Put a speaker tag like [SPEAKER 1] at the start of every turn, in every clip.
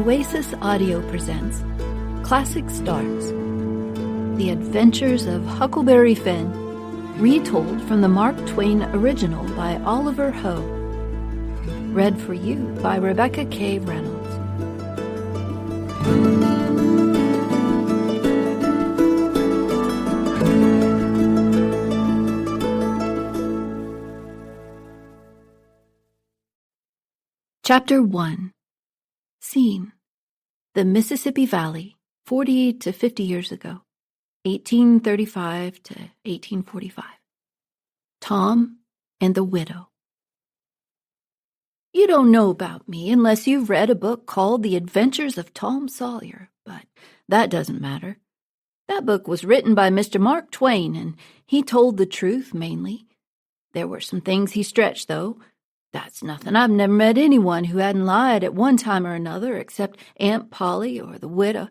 [SPEAKER 1] Oasis Audio presents Classic Starts, The Adventures of Huckleberry Finn, retold from the Mark Twain original by Oliver Ho. Read for you by Rebecca K. Reynolds. Chapter 1. Scene: the Mississippi Valley, 40 to 50 years ago, 1835 to 1845. Tom and the Widow. You don't know about me unless you've read a book called The Adventures of Tom Sawyer, but that doesn't matter. That book was written by Mr. Mark Twain, and he told the truth, mainly. There were some things he stretched, though. That's nothing. I've never met anyone who hadn't lied at one time or another except Aunt Polly or the widow.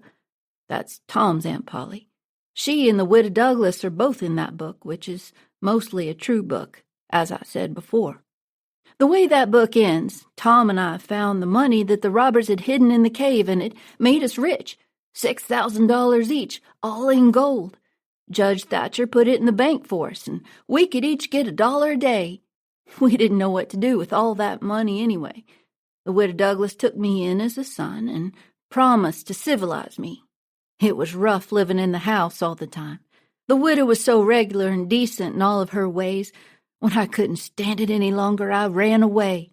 [SPEAKER 1] That's Tom's Aunt Polly. She and the widow Douglas are both in that book, which is mostly a true book, as I said before. The way that book ends, Tom and I found the money that the robbers had hidden in the cave, and it made us rich, $6,000 each, all in gold. Judge Thatcher put it in the bank for us, and we could each get $1 a day. We didn't know what to do with all that money anyway. The widow Douglas took me in as a son and promised to civilize me. It was rough living in the house all the time. The widow was so regular and decent in all of her ways. When I couldn't stand it any longer, I ran away.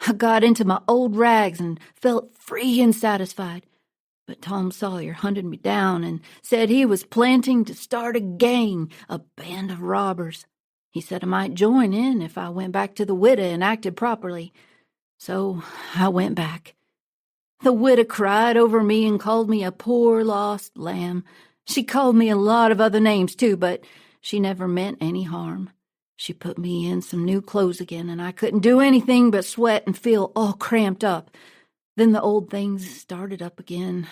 [SPEAKER 1] I got into my old rags and felt free and satisfied. But Tom Sawyer hunted me down and said he was planning to start a gang, a band of robbers. He said I might join in if I went back to the widow and acted properly. So I went back. The widow cried over me and called me a poor lost lamb. She called me a lot of other names too, but she never meant any harm. She put me in some new clothes again, and I couldn't do anything but sweat and feel all cramped up. Then the old things started up again.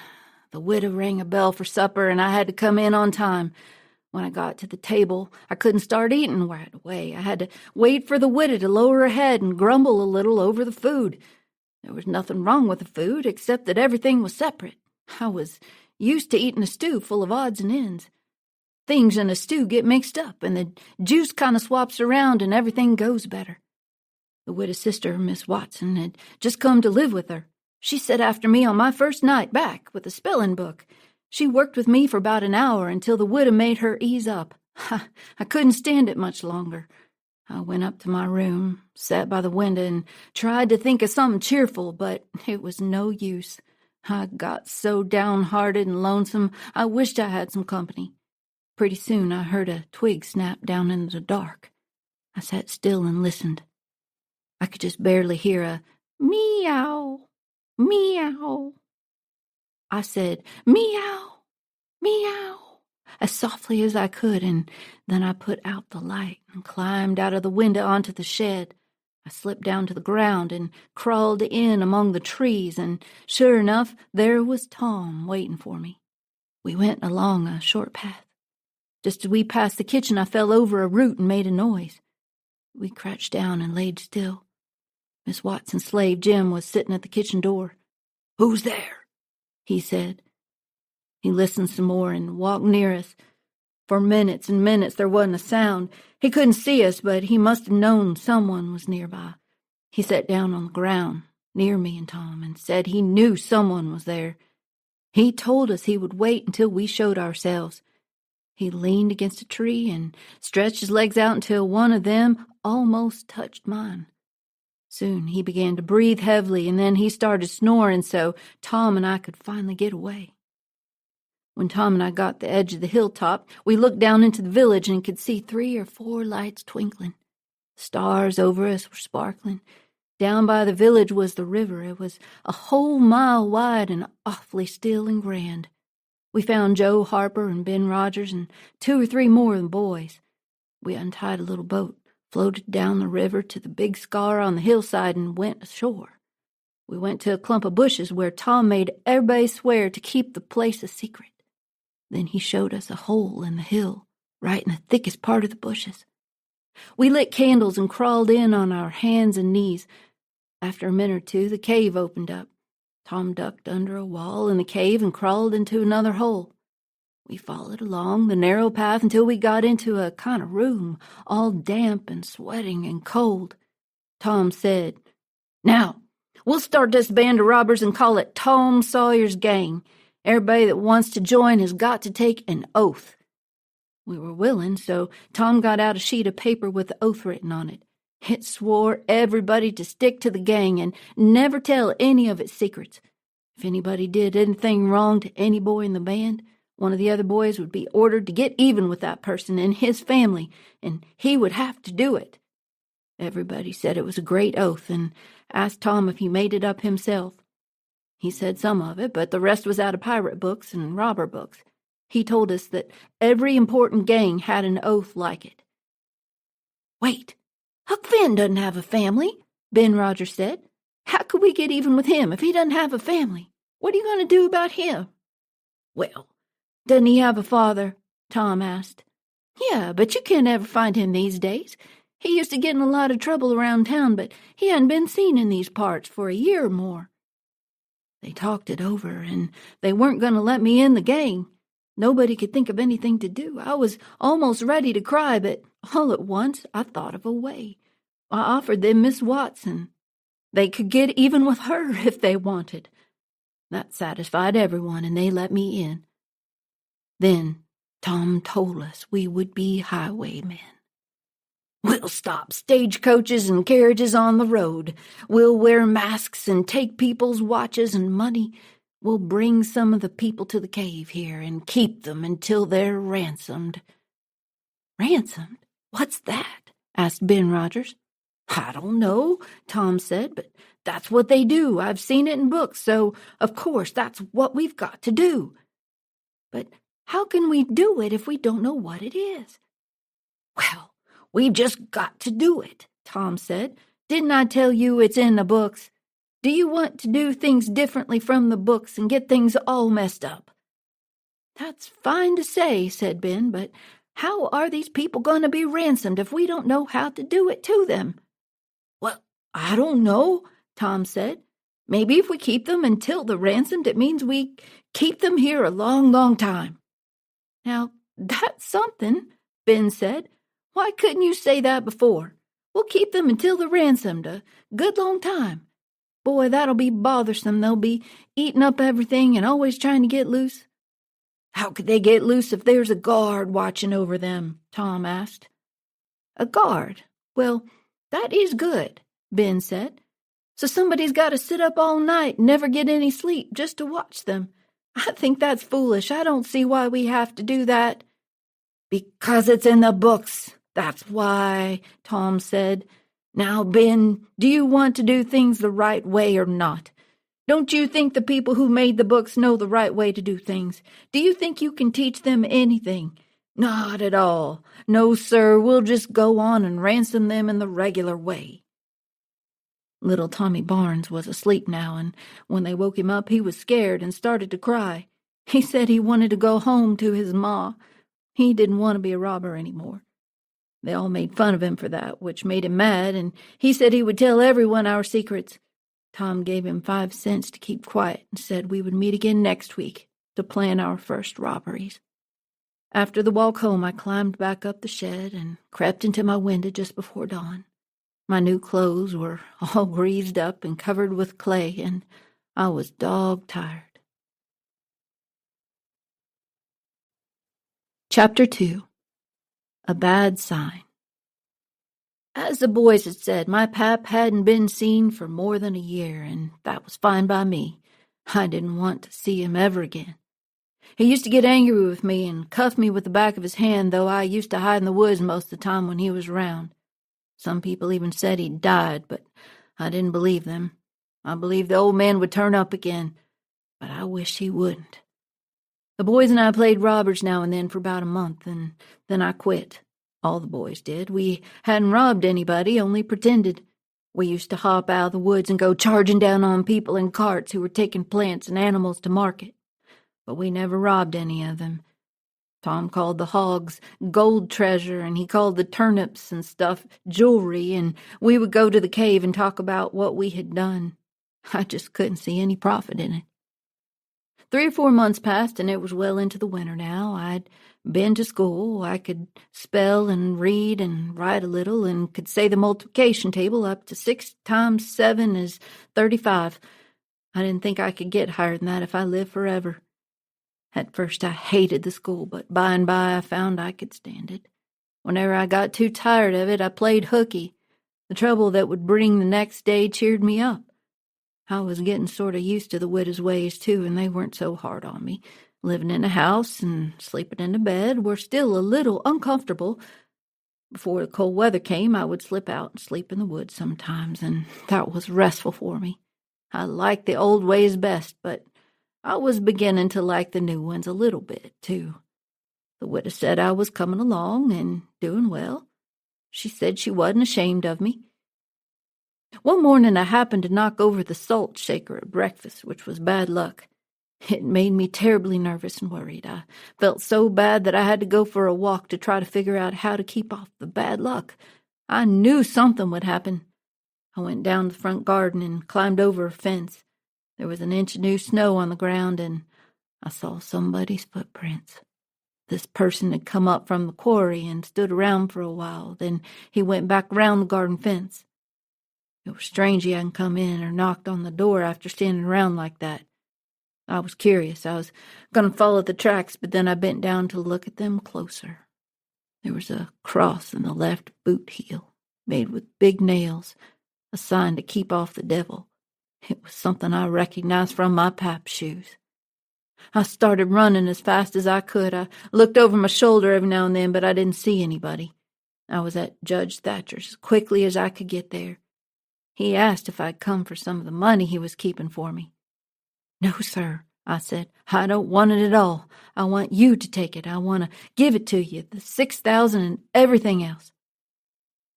[SPEAKER 1] The widow rang a bell for supper, and I had to come in on time. When I got to the table, I couldn't start eating right away. I had to wait for the widow to lower her head and grumble a little over the food. There was nothing wrong with the food, except that everything was separate. I was used to eating a stew full of odds and ends. Things in a stew get mixed up, and the juice kind of swaps around, and everything goes better. The widow's sister, Miss Watson, had just come to live with her. She sat after me on my first night back with a spelling book. She worked with me for about an hour until the widow made her ease up. I couldn't stand it much longer. I went up to my room, sat by the window, and tried to think of something cheerful, but it was no use. I got so downhearted and lonesome, I wished I had some company. Pretty soon I heard a twig snap down in the dark. I sat still and listened. I could just barely hear a meow, meow. I said, meow, meow, as softly as I could, and then I put out the light and climbed out of the window onto the shed. I slipped down to the ground and crawled in among the trees, and sure enough, there was Tom waiting for me. We went along a short path. Just as we passed the kitchen, I fell over a root and made a noise. We crouched down and laid still. Miss Watson's slave, Jim, was sitting at the kitchen door. "Who's there?" he said. He listened some more and walked near us. For minutes and minutes there wasn't a sound. He couldn't see us, but he must have known someone was nearby. He sat down on the ground near me and Tom and said he knew someone was there. He told us he would wait until we showed ourselves. He leaned against a tree and stretched his legs out until one of them almost touched mine. Soon he began to breathe heavily, and then he started snoring so Tom and I could finally get away. When Tom and I got the edge of the hilltop, we looked down into the village and could see 3 or 4 lights twinkling. Stars over us were sparkling. Down by the village was the river. It was a whole mile wide and awfully still and grand. We found Joe Harper and Ben Rogers and 2 or 3 more of the boys. We untied a little boat, floated down the river to the big scar on the hillside, and went ashore. We went to a clump of bushes where Tom made everybody swear to keep the place a secret. Then he showed us a hole in the hill, right in the thickest part of the bushes. We lit candles and crawled in on our hands and knees. After a minute or two, the cave opened up. Tom ducked under a wall in the cave and crawled into another hole. We followed along the narrow path until we got into a kind of room, all damp and sweating and cold. Tom said, "Now, we'll start this band of robbers and call it Tom Sawyer's Gang. Everybody that wants to join has got to take an oath." We were willing, so Tom got out a sheet of paper with the oath written on it. It swore everybody to stick to the gang and never tell any of its secrets. If anybody did anything wrong to any boy in the band, one of the other boys would be ordered to get even with that person and his family, and he would have to do it. Everybody said it was a great oath and asked Tom if he made it up himself. He said some of it, but the rest was out of pirate books and robber books. He told us that every important gang had an oath like it. "Wait, Huck Finn doesn't have a family," Ben Rogers said. "How could we get even with him if he doesn't have a family? What are you going to do about him?" "Well, doesn't he have a father?" Tom asked. "Yeah, but you can't ever find him these days. He used to get in a lot of trouble around town, but he hadn't been seen in these parts for a year or more." They talked it over, and they weren't going to let me in the gang. Nobody could think of anything to do. I was almost ready to cry, but all at once I thought of a way. I offered them Miss Watson. They could get even with her if they wanted. That satisfied everyone, and they let me in. Then Tom told us we would be highwaymen. "We'll stop stagecoaches and carriages on the road. We'll wear masks and take people's watches and money. We'll bring some of the people to the cave here and keep them until they're ransomed." "Ransomed? What's that?" asked Ben Rogers. "I don't know," Tom said, "but that's what they do. I've seen it in books, so of course that's what we've got to do." "But how can we do it if we don't know what it is?" "Well, we've just got to do it," Tom said. "Didn't I tell you it's in the books? Do you want to do things differently from the books and get things all messed up?" "That's fine to say," said Ben, "but how are these people going to be ransomed if we don't know how to do it to them?" "Well, I don't know," Tom said. "Maybe if we keep them until they're ransomed, it means we keep them here a long, long time." "Now, that's something," Ben said. "Why couldn't you say that before? We'll keep them until they're ransomed, a good long time. Boy, that'll be bothersome. They'll be eating up everything and always trying to get loose." "How could they get loose if there's a guard watching over them?" Tom asked. "A guard? Well, that is good," Ben said. "So somebody's got to sit up all night and never get any sleep just to watch them. I think that's foolish. I don't see why we have to do that." "Because it's in the books. That's why," Tom said. "Now, Ben, do you want to do things the right way or not? Don't you think the people who made the books know the right way to do things? Do you think you can teach them anything? Not at all. No, sir, we'll just go on and ransom them in the regular way." Little Tommy Barnes was asleep now, and when they woke him up, he was scared and started to cry. He said he wanted to go home to his ma. He didn't want to be a robber anymore. They all made fun of him for that, which made him mad, and he said he would tell everyone our secrets. Tom gave him 5 cents to keep quiet and said we would meet again next week to plan our first robberies. After the walk home, I climbed back up the shed and crept into my window just before dawn. My new clothes were all greased up and covered with clay, and I was dog-tired. Chapter 2. A Bad Sign. As the boys had said, my pap hadn't been seen for more than a year, and that was fine by me. I didn't want to see him ever again. He used to get angry with me and cuff me with the back of his hand, though I used to hide in the woods most of the time when he was around. Some people even said he'd died, but I didn't believe them. I believed the old man would turn up again, but I wished he wouldn't. The boys and I played robbers now and then for about a month, and then I quit. All the boys did. We hadn't robbed anybody, only pretended. We used to hop out of the woods and go charging down on people in carts who were taking plants and animals to market. But we never robbed any of them. Tom called the hogs gold treasure, and he called the turnips and stuff jewelry, and we would go to the cave and talk about what we had done. I just couldn't see any profit in it. 3 or 4 months passed, and it was well into the winter now. I'd been to school. I could spell and read and write a little, and could say the multiplication table up to 6 times 7 is 35. I didn't think I could get higher than that if I lived forever. At first I hated the school, but by and by I found I could stand it. Whenever I got too tired of it, I played hooky. The trouble that would bring the next day cheered me up. I was getting sort of used to the widow's ways, too, and they weren't so hard on me. Living in a house and sleeping in a bed were still a little uncomfortable. Before the cold weather came, I would slip out and sleep in the woods sometimes, and that was restful for me. I liked the old ways best, but I was beginning to like the new ones a little bit, too. The widow said I was coming along and doing well. She said she wasn't ashamed of me. One morning I happened to knock over the salt shaker at breakfast, which was bad luck. It made me terribly nervous and worried. I felt so bad that I had to go for a walk to try to figure out how to keep off the bad luck. I knew something would happen. I went down the front garden and climbed over a fence. There was an inch of new snow on the ground, and I saw somebody's footprints. This person had come up from the quarry and stood around for a while. Then he went back around the garden fence. It was strange he hadn't come in or knocked on the door after standing around like that. I was curious. I was going to follow the tracks, but then I bent down to look at them closer. There was a cross in the left boot heel, made with big nails, a sign to keep off the devil. It was something I recognized from my pap's shoes. I started running as fast as I could. I looked over my shoulder every now and then, but I didn't see anybody. I was at Judge Thatcher's as quickly as I could get there. He asked if I'd come for some of the money he was keeping for me. "No, sir," I said. "I don't want it at all. I want you to take it. I want to give it to you, the 6,000 and everything else."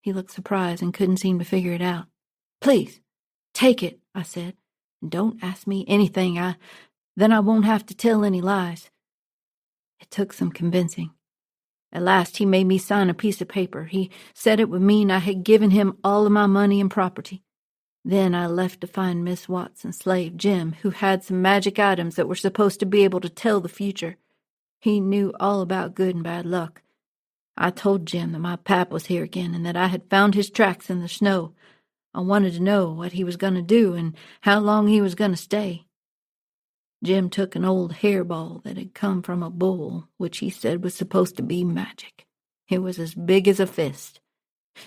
[SPEAKER 1] He looked surprised and couldn't seem to figure it out. "Please, take it," I said. "And don't ask me anything. Then I won't have to tell any lies." It took some convincing. At last he made me sign a piece of paper. He said it would mean I had given him all of my money and property. Then I left to find Miss Watson's slave, Jim, who had some magic items that were supposed to be able to tell the future. He knew all about good and bad luck. I told Jim that my pap was here again and that I had found his tracks in the snow. I wanted to know what he was going to do and how long he was going to stay. Jim took an old hairball that had come from a bull, which he said was supposed to be magic. It was as big as a fist.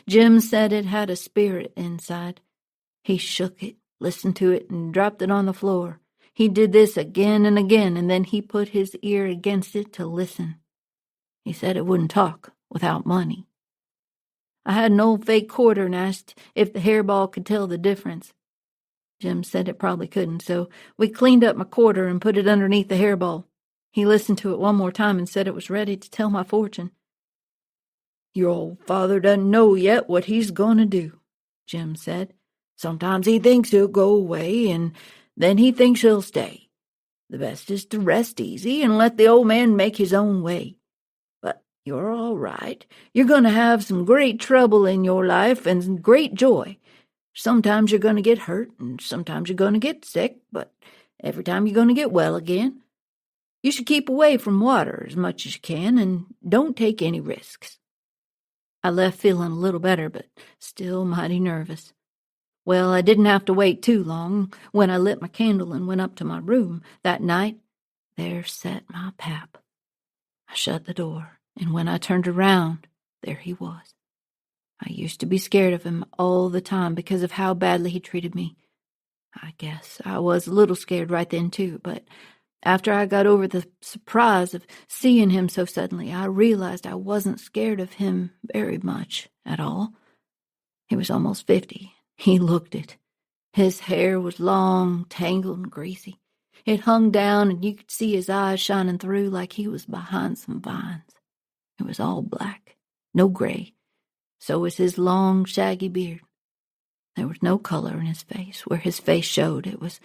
[SPEAKER 1] Jim said it had a spirit inside. He shook it, listened to it, and dropped it on the floor. He did this again and again, and then he put his ear against it to listen. He said it wouldn't talk without money. I had an old fake quarter and asked if the hairball could tell the difference. Jim said it probably couldn't, so we cleaned up my quarter and put it underneath the hairball. He listened to it one more time and said it was ready to tell my fortune. "Your old father doesn't know yet what he's going to do," Jim said. "Sometimes he thinks he'll go away, and then he thinks he'll stay. The best is to rest easy and let the old man make his own way. But you're all right. You're going to have some great trouble in your life and great joy. Sometimes you're going to get hurt, and sometimes you're going to get sick, but every time you're going to get well again. You should keep away from water as much as you can, and don't take any risks." I left feeling a little better, but still mighty nervous. Well, I didn't have to wait too long. When I lit my candle and went up to my room that night, there sat my pap. I shut the door, and when I turned around, there he was. I used to be scared of him all the time because of how badly he treated me. I guess I was a little scared right then, too, but after I got over the surprise of seeing him so suddenly, I realized I wasn't scared of him very much at all. He was almost 50. He looked it. His hair was long, tangled, and greasy. It hung down, and you could see his eyes shining through like he was behind some vines. It was all black, no gray. So was his long, shaggy beard. There was no color in his face. Where his face showed, it was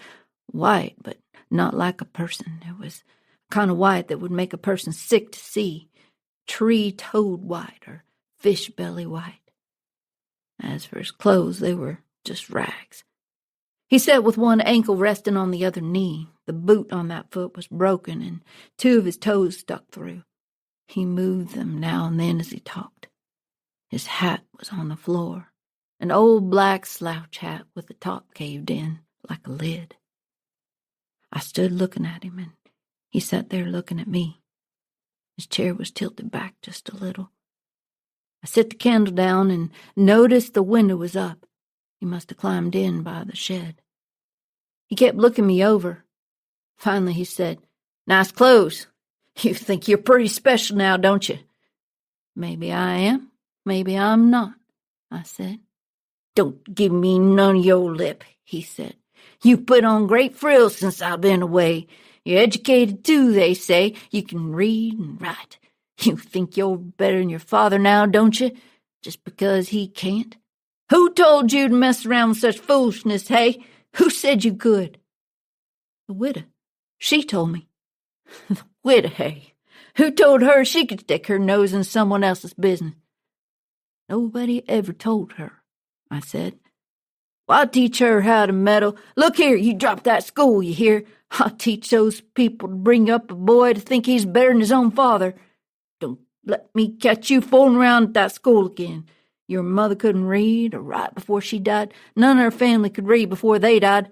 [SPEAKER 1] white, but not like a person. It was kind of white that would make a person sick to see. Tree-toad white or fish belly white. As for his clothes, they were just rags. He sat with one ankle resting on the other knee. The boot on that foot was broken, and 2 of his toes stuck through. He moved them now and then as he talked. His hat was on the floor, an old black slouch hat with the top caved in like a lid. I stood looking at him, and he sat there looking at me. His chair was tilted back just a little. I set the candle down and noticed the window was up. He must have climbed in by the shed. He kept looking me over. Finally he said, "Nice clothes. You think you're pretty special now, don't you?" "Maybe I am. Maybe I'm not," I said. "Don't give me none of your lip," he said. "You've put on great frills since I've been away. You're educated, too, they say. You can read and write. You think you're better than your father now, don't you? Just because he can't? Who told you to mess around with such foolishness, hey? Who said you could?" "The widow. She told me." "The widow, hey? Who told her she could stick her nose in someone else's business?" "Nobody ever told her," I said. "Well, I'll teach her how to meddle. Look here, you drop that school, you hear? I'll teach those people to bring up a boy to think he's better than his own father. Don't let me catch you fooling around at that school again. Your mother couldn't read or write before she died. None of her family could read before they died.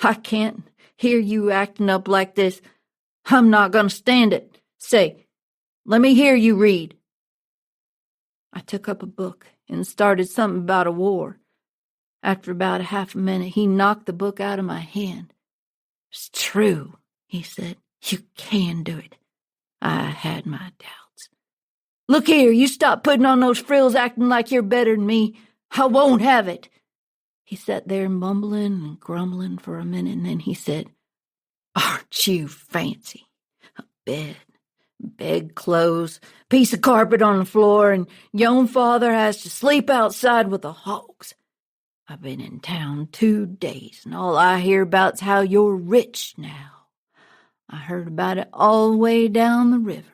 [SPEAKER 1] I can't hear you acting up like this. I'm not going to stand it. Say, let me hear you read." I took up a book and started something about a war. After about a half a minute, he knocked the book out of my hand. "It's true," he said. "You can do it." I had my doubts. "Look here, you stop putting on those frills acting like you're better than me. I won't have it." He sat there mumbling and grumbling for a minute, and then he said, "Aren't you fancy? A bed clothes, piece of carpet on the floor, and your own father has to sleep outside with the hogs. I've been in town 2 days, and all I hear about's how you're rich now. I heard about it all the way down the river.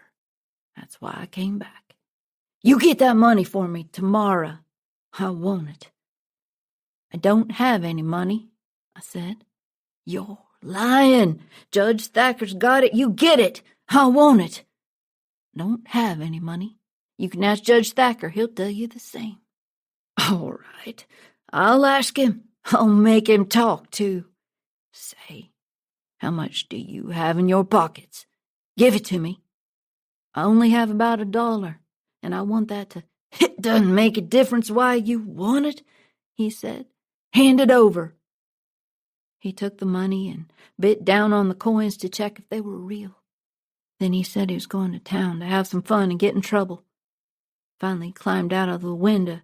[SPEAKER 1] That's why I came back. You get that money for me tomorrow. I want it." "I don't have any money," I said. "You're lying. Judge Thacker's got it. You get it. I want it." "Don't have any money. You can ask Judge Thacker. He'll tell you the same." "All right. I'll ask him. I'll make him talk, too. Say, how much do you have in your pockets? Give it to me." "I only have about $1, and I want that to—" "It doesn't make a difference why you want it," he said. "Hand it over." He took the money and bit down on the coins to check if they were real. Then he said he was going to town to have some fun and get in trouble. Finally he climbed out of the window,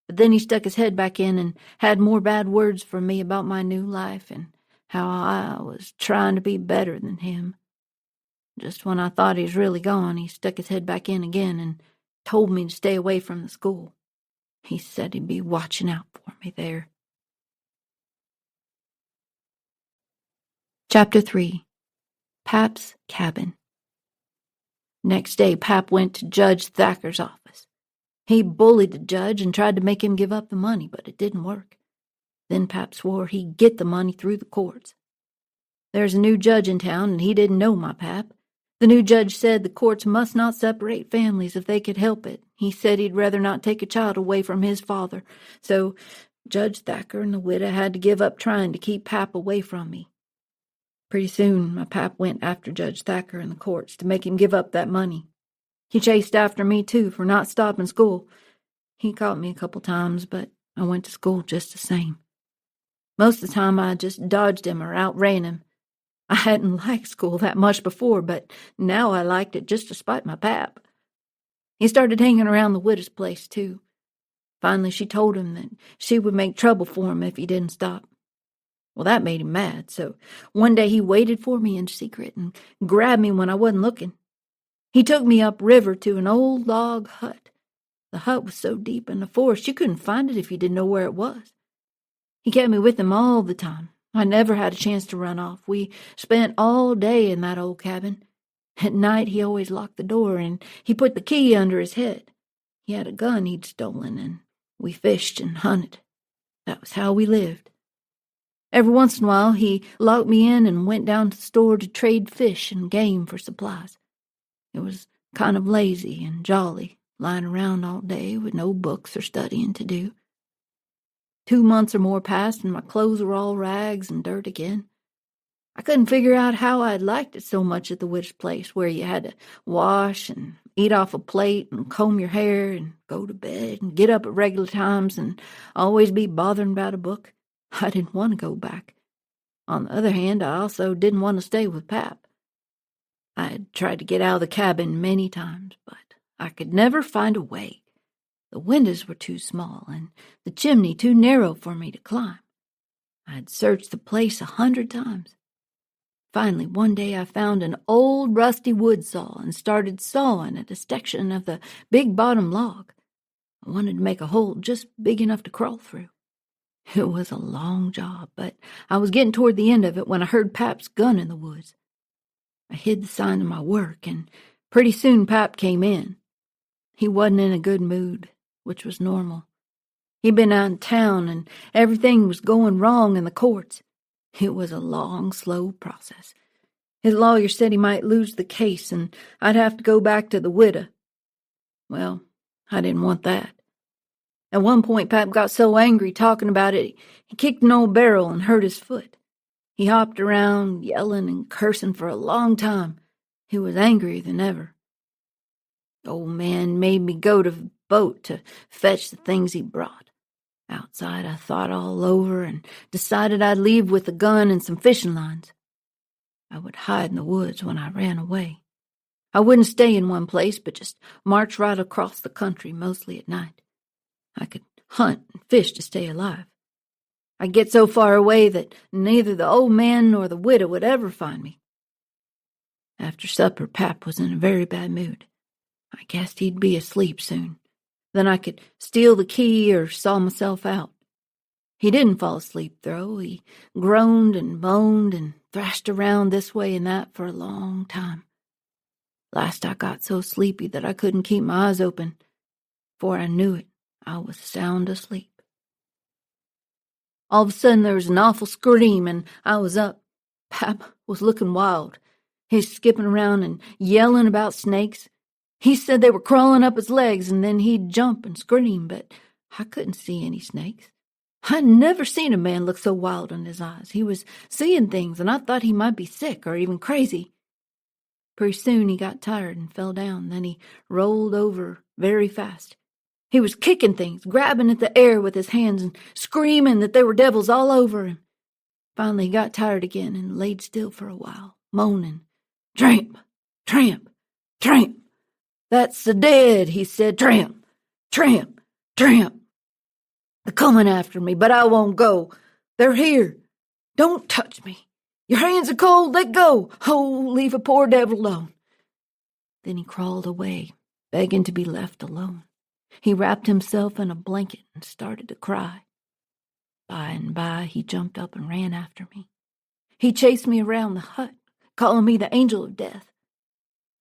[SPEAKER 1] but then he stuck his head back in and had more bad words for me about my new life and how I was trying to be better than him. Just when I thought he was really gone, he stuck his head back in again and told me to stay away from the school. He said he'd be watching out for me there. Chapter 3. Pap's Cabin. Next day, Pap went to Judge Thacker's office. He bullied the judge and tried to make him give up the money, but it didn't work. Then Pap swore he'd get the money through the courts. There's a new judge in town, and he didn't know my Pap. The new judge said the courts must not separate families if they could help it. He said he'd rather not take a child away from his father, so Judge Thacker and the widow had to give up trying to keep Pap away from me. Pretty soon, my Pap went after Judge Thacker in the courts to make him give up that money. He chased after me, too, for not stopping school. He caught me a couple times, but I went to school just the same. Most of the time, I just dodged him or outran him. I hadn't liked school that much before, but now I liked it just to spite my Pap. He started hanging around the widow's place, too. Finally, she told him that she would make trouble for him if he didn't stop. Well, that made him mad, so one day he waited for me in secret and grabbed me when I wasn't looking. He took me upriver to an old log hut. The hut was so deep in the forest you couldn't find it if you didn't know where it was. He kept me with him all the time. I never had a chance to run off. We spent all day in that old cabin. At night he always locked the door, and he put the key under his head. He had a gun he'd stolen, and we fished and hunted. That was how we lived. Every once in a while, he locked me in and went down to the store to trade fish and game for supplies. It was kind of lazy and jolly, lying around all day with no books or studying to do. 2 months or more passed, and my clothes were all rags and dirt again. I couldn't figure out how I'd liked it so much at the widow's place, where you had to wash and eat off a plate and comb your hair and go to bed and get up at regular times and always be bothering about a book. I didn't want to go back. On the other hand, I also didn't want to stay with Pap. I had tried to get out of the cabin many times, but I could never find a way. The windows were too small and the chimney too narrow for me to climb. I had searched the place 100 times. Finally, one day I found an old rusty wood saw and started sawing at a section of the big bottom log. I wanted to make a hole just big enough to crawl through. It was a long job, but I was getting toward the end of it when I heard Pap's gun in the woods. I hid the sign of my work, and pretty soon Pap came in. He wasn't in a good mood, which was normal. He'd been out in town, and everything was going wrong in the courts. It was a long, slow process. His lawyer said he might lose the case, and I'd have to go back to the widow. Well, I didn't want that. At one point, Pap got so angry talking about it, he kicked an old barrel and hurt his foot. He hopped around, yelling and cursing for a long time. He was angrier than ever. The old man made me go to the boat to fetch the things he brought. Outside, I thought all over and decided I'd leave with a gun and some fishing lines. I would hide in the woods when I ran away. I wouldn't stay in one place, but just march right across the country, mostly at night. I could hunt and fish to stay alive. I'd get so far away that neither the old man nor the widow would ever find me. After supper, Pap was in a very bad mood. I guessed he'd be asleep soon. Then I could steal the key or saw myself out. He didn't fall asleep, though. He groaned and moaned and thrashed around this way and that for a long time. Last I got so sleepy that I couldn't keep my eyes open. Before I knew it, I was sound asleep. All of a sudden there was an awful scream and I was up. Pap was looking wild. He's skipping around and yelling about snakes. He said they were crawling up his legs and then he'd jump and scream, but I couldn't see any snakes. I'd never seen a man look so wild in his eyes. He was seeing things and I thought he might be sick or even crazy. Pretty soon he got tired and fell down. Then he rolled over very fast. He was kicking things, grabbing at the air with his hands and screaming that there were devils all over him. Finally he got tired again and laid still for a while, moaning. Tramp, tramp, tramp. That's the dead, he said. Tramp, tramp, tramp. They're coming after me, but I won't go. They're here. Don't touch me. Your hands are cold. Let go. Oh, leave a poor devil alone. Then he crawled away, begging to be left alone. He wrapped himself in a blanket and started to cry. By and by, he jumped up and ran after me. He chased me around the hut, calling me the angel of death.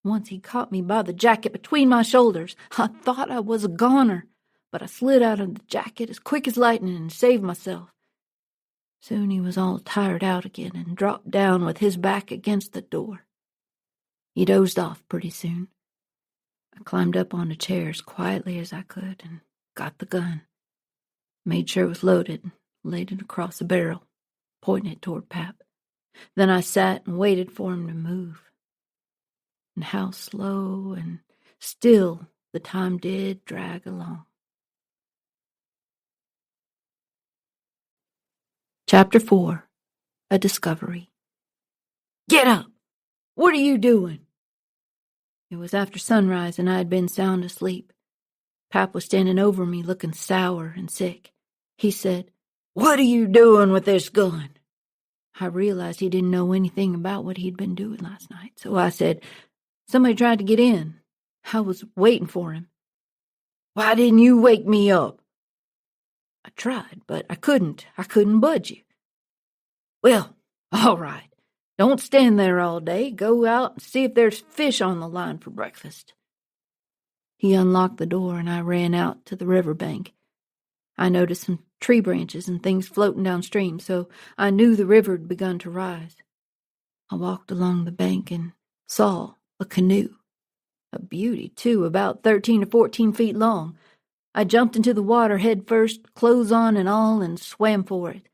[SPEAKER 1] Once he caught me by the jacket between my shoulders. I thought I was a goner, but I slid out of the jacket as quick as lightning and saved myself. Soon he was all tired out again and dropped down with his back against the door. He dozed off pretty soon. I climbed up on a chair as quietly as I could and got the gun. Made sure it was loaded, laid it across the barrel, pointing it toward Pap. Then I sat and waited for him to move. And how slow and still the time did drag along. Chapter 4. A Discovery. Get up! What are you doing? It was after sunrise and I had been sound asleep. Pap was standing over me looking sour and sick. He said, What are you doing with this gun? I realized he didn't know anything about what he'd been doing last night, so I said, Somebody tried to get in. I was waiting for him. Why didn't you wake me up? I tried, but I couldn't. I couldn't budge you. Well, all right. Don't stand there all day. Go out and see if there's fish on the line for breakfast. He unlocked the door and I ran out to the river bank. I noticed some tree branches and things floating downstream, so I knew the river had begun to rise. I walked along the bank and saw a canoe. A beauty, too, about 13 or 14 feet long. I jumped into the water head first, clothes on and all, and swam for it.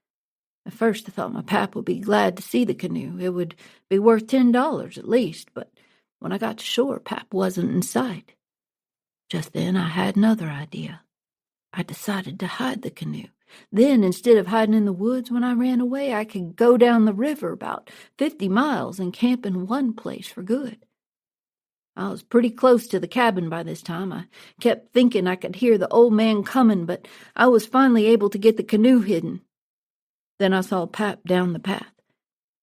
[SPEAKER 1] At first I thought my pap would be glad to see the canoe. It would be worth $10 at least, but when I got to shore, pap wasn't in sight. Just then I had another idea. I decided to hide the canoe. Then, instead of hiding in the woods when I ran away, I could go down the river about 50 miles and camp in one place for good. I was pretty close to the cabin by this time. I kept thinking I could hear the old man coming, but I was finally able to get the canoe hidden. Then I saw Pap down the path.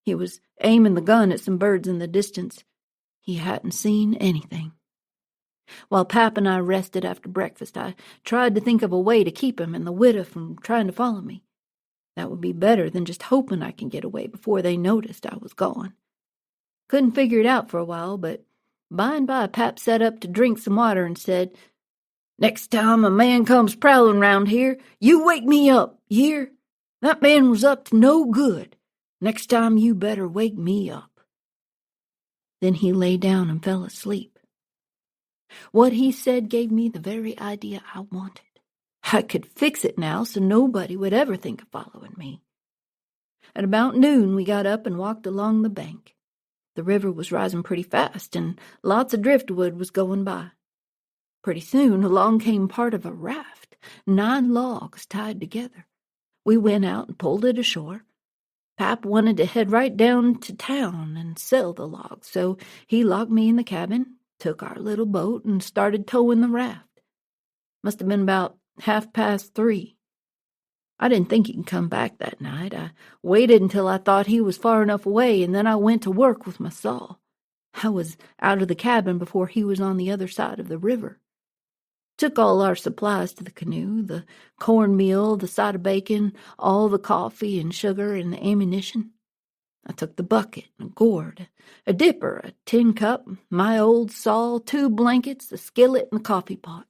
[SPEAKER 1] He was aiming the gun at some birds in the distance. He hadn't seen anything. While Pap and I rested after breakfast, I tried to think of a way to keep him and the widow from trying to follow me. That would be better than just hoping I can get away before they noticed I was gone. Couldn't figure it out for a while, but by and by Pap sat up to drink some water and said, "Next time a man comes prowling round here, you wake me up, you hear? That man was up to no good. Next time you better wake me up." Then he lay down and fell asleep. What he said gave me the very idea I wanted. I could fix it now so nobody would ever think of following me. At about noon, we got up and walked along the bank. The river was rising pretty fast, and lots of driftwood was going by. Pretty soon, along came part of a raft, 9 logs tied together. We went out and pulled it ashore. Pap wanted to head right down to town and sell the logs, so he locked me in the cabin, took our little boat, and started towing the raft. Must have been about 3:30. I didn't think he'd come back that night. I waited until I thought he was far enough away, and then I went to work with my saw. I was out of the cabin before he was on the other side of the river. Took all our supplies to the canoe, the cornmeal, the side of bacon, all the coffee and sugar and the ammunition. I took the bucket, a gourd, a dipper, a tin cup, my old saw, 2 blankets, a skillet, and a coffee pot.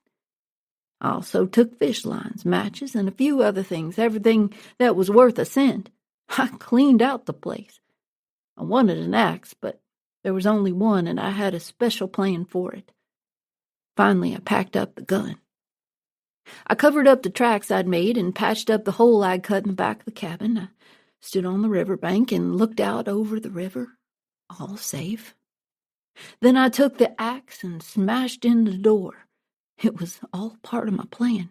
[SPEAKER 1] I also took fish lines, matches, and a few other things, everything that was worth a cent. I cleaned out the place. I wanted an axe, but there was only one, and I had a special plan for it. Finally, I packed up the gun. I covered up the tracks I'd made and patched up the hole I'd cut in the back of the cabin. I stood on the riverbank and looked out over the river, all safe. Then I took the axe and smashed in the door. It was all part of my plan.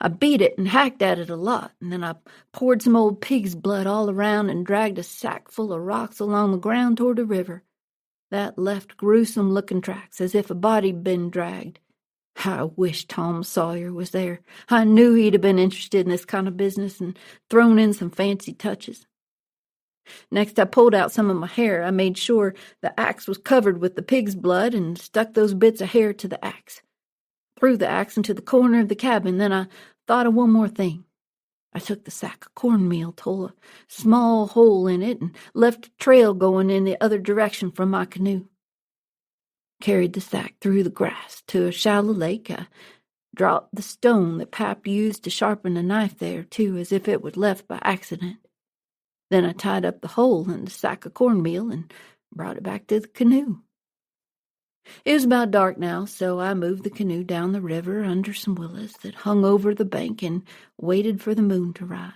[SPEAKER 1] I beat it and hacked at it a lot, and then I poured some old pig's blood all around and dragged a sack full of rocks along the ground toward the river. That left gruesome-looking tracks, as if a body'd been dragged. I wish Tom Sawyer was there. I knew he'd have been interested in this kind of business and thrown in some fancy touches. Next, I pulled out some of my hair. I made sure the axe was covered with the pig's blood and stuck those bits of hair to the axe. Threw the axe into the corner of the cabin. Then I thought of one more thing. I took the sack of cornmeal, tore a small hole in it, and left a trail going in the other direction from my canoe. Carried the sack through the grass to a shallow lake. I dropped the stone that Pap used to sharpen the knife there, too, as if it was left by accident. Then I tied up the hole in the sack of cornmeal and brought it back to the canoe. It was about dark now, so I moved the canoe down the river under some willows that hung over the bank and waited for the moon to rise.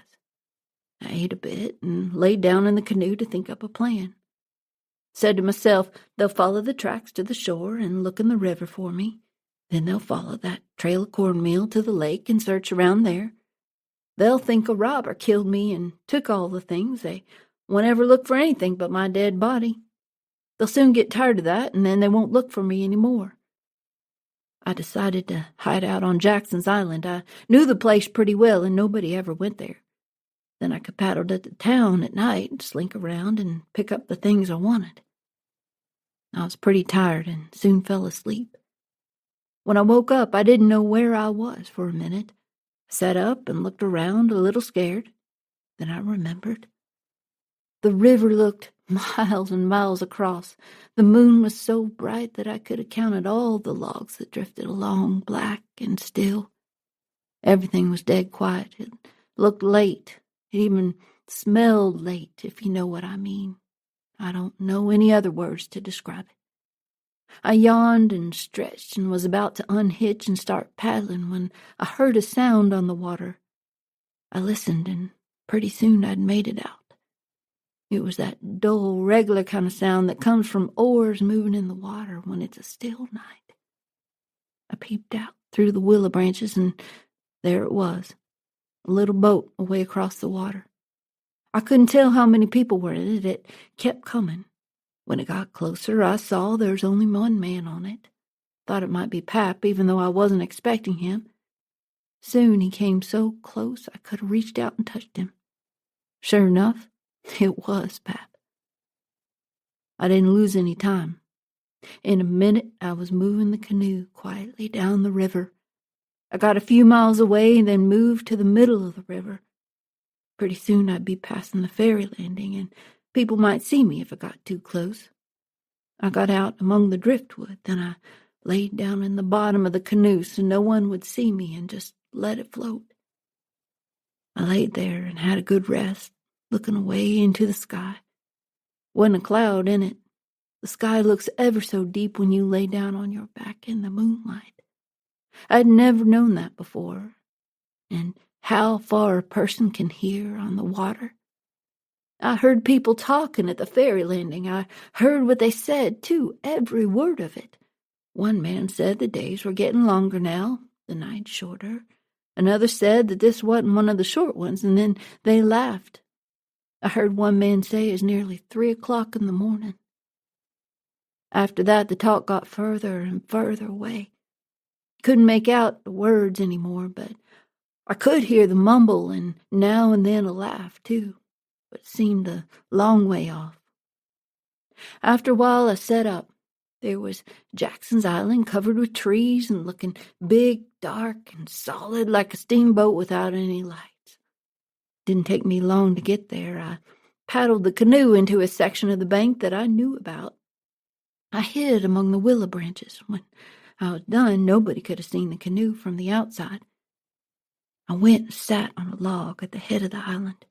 [SPEAKER 1] I ate a bit and laid down in the canoe to think up a plan. Said to myself, they'll follow the tracks to the shore and look in the river for me. Then they'll follow that trail of cornmeal to the lake and search around there. They'll think a robber killed me and took all the things. They won't ever look for anything but my dead body. They'll soon get tired of that, and then they won't look for me any more. I decided to hide out on Jackson's Island. I knew the place pretty well, and nobody ever went there. Then I could paddle to the town at night and slink around and pick up the things I wanted. I was pretty tired and soon fell asleep. When I woke up, I didn't know where I was for a minute. I sat up and looked around, a little scared. Then I remembered. The river looked miles and miles across. The moon was so bright that I could have counted all the logs that drifted along, black and still. Everything was dead quiet. It looked late. It even smelled late, if you know what I mean. I don't know any other words to describe it. I yawned and stretched and was about to unhitch and start paddling when I heard a sound on the water. I listened, and pretty soon I'd made it out. It was that dull, regular kind of sound that comes from oars moving in the water when it's a still night. I peeped out through the willow branches, and there it was, a little boat away across the water. I couldn't tell how many people were in it. It kept coming. When it got closer, I saw there was only one man on it. Thought it might be Pap, even though I wasn't expecting him. Soon he came so close I could have reached out and touched him. Sure enough, it was Pap. I didn't lose any time. In a minute, I was moving the canoe quietly down the river. I got a few miles away and then moved to the middle of the river. Pretty soon I'd be passing the ferry landing, and people might see me if I got too close. I got out among the driftwood, then I laid down in the bottom of the canoe so no one would see me and just let it float. I laid there and had a good rest, looking away into the sky. Wasn't a cloud in it. The sky looks ever so deep when you lay down on your back in the moonlight. I'd never known that before, and how far a person can hear on the water. I heard people talking at the ferry landing. I heard what they said, too, every word of it. One man said the days were getting longer now, the nights shorter. Another said that this wasn't one of the short ones, and then they laughed. I heard one man say it was nearly 3 o'clock in the morning. After that, the talk got further and further away. Couldn't make out the words anymore, but I could hear the mumble and now and then a laugh, too, but it seemed a long way off. After a while, I sat up. There was Jackson's Island covered with trees and looking big, dark, and solid like a steamboat without any lights. Didn't take me long to get there. I paddled the canoe into a section of the bank that I knew about. I hid among the willow branches. When I was done, nobody could have seen the canoe from the outside. I went and sat on a log at the head of the island.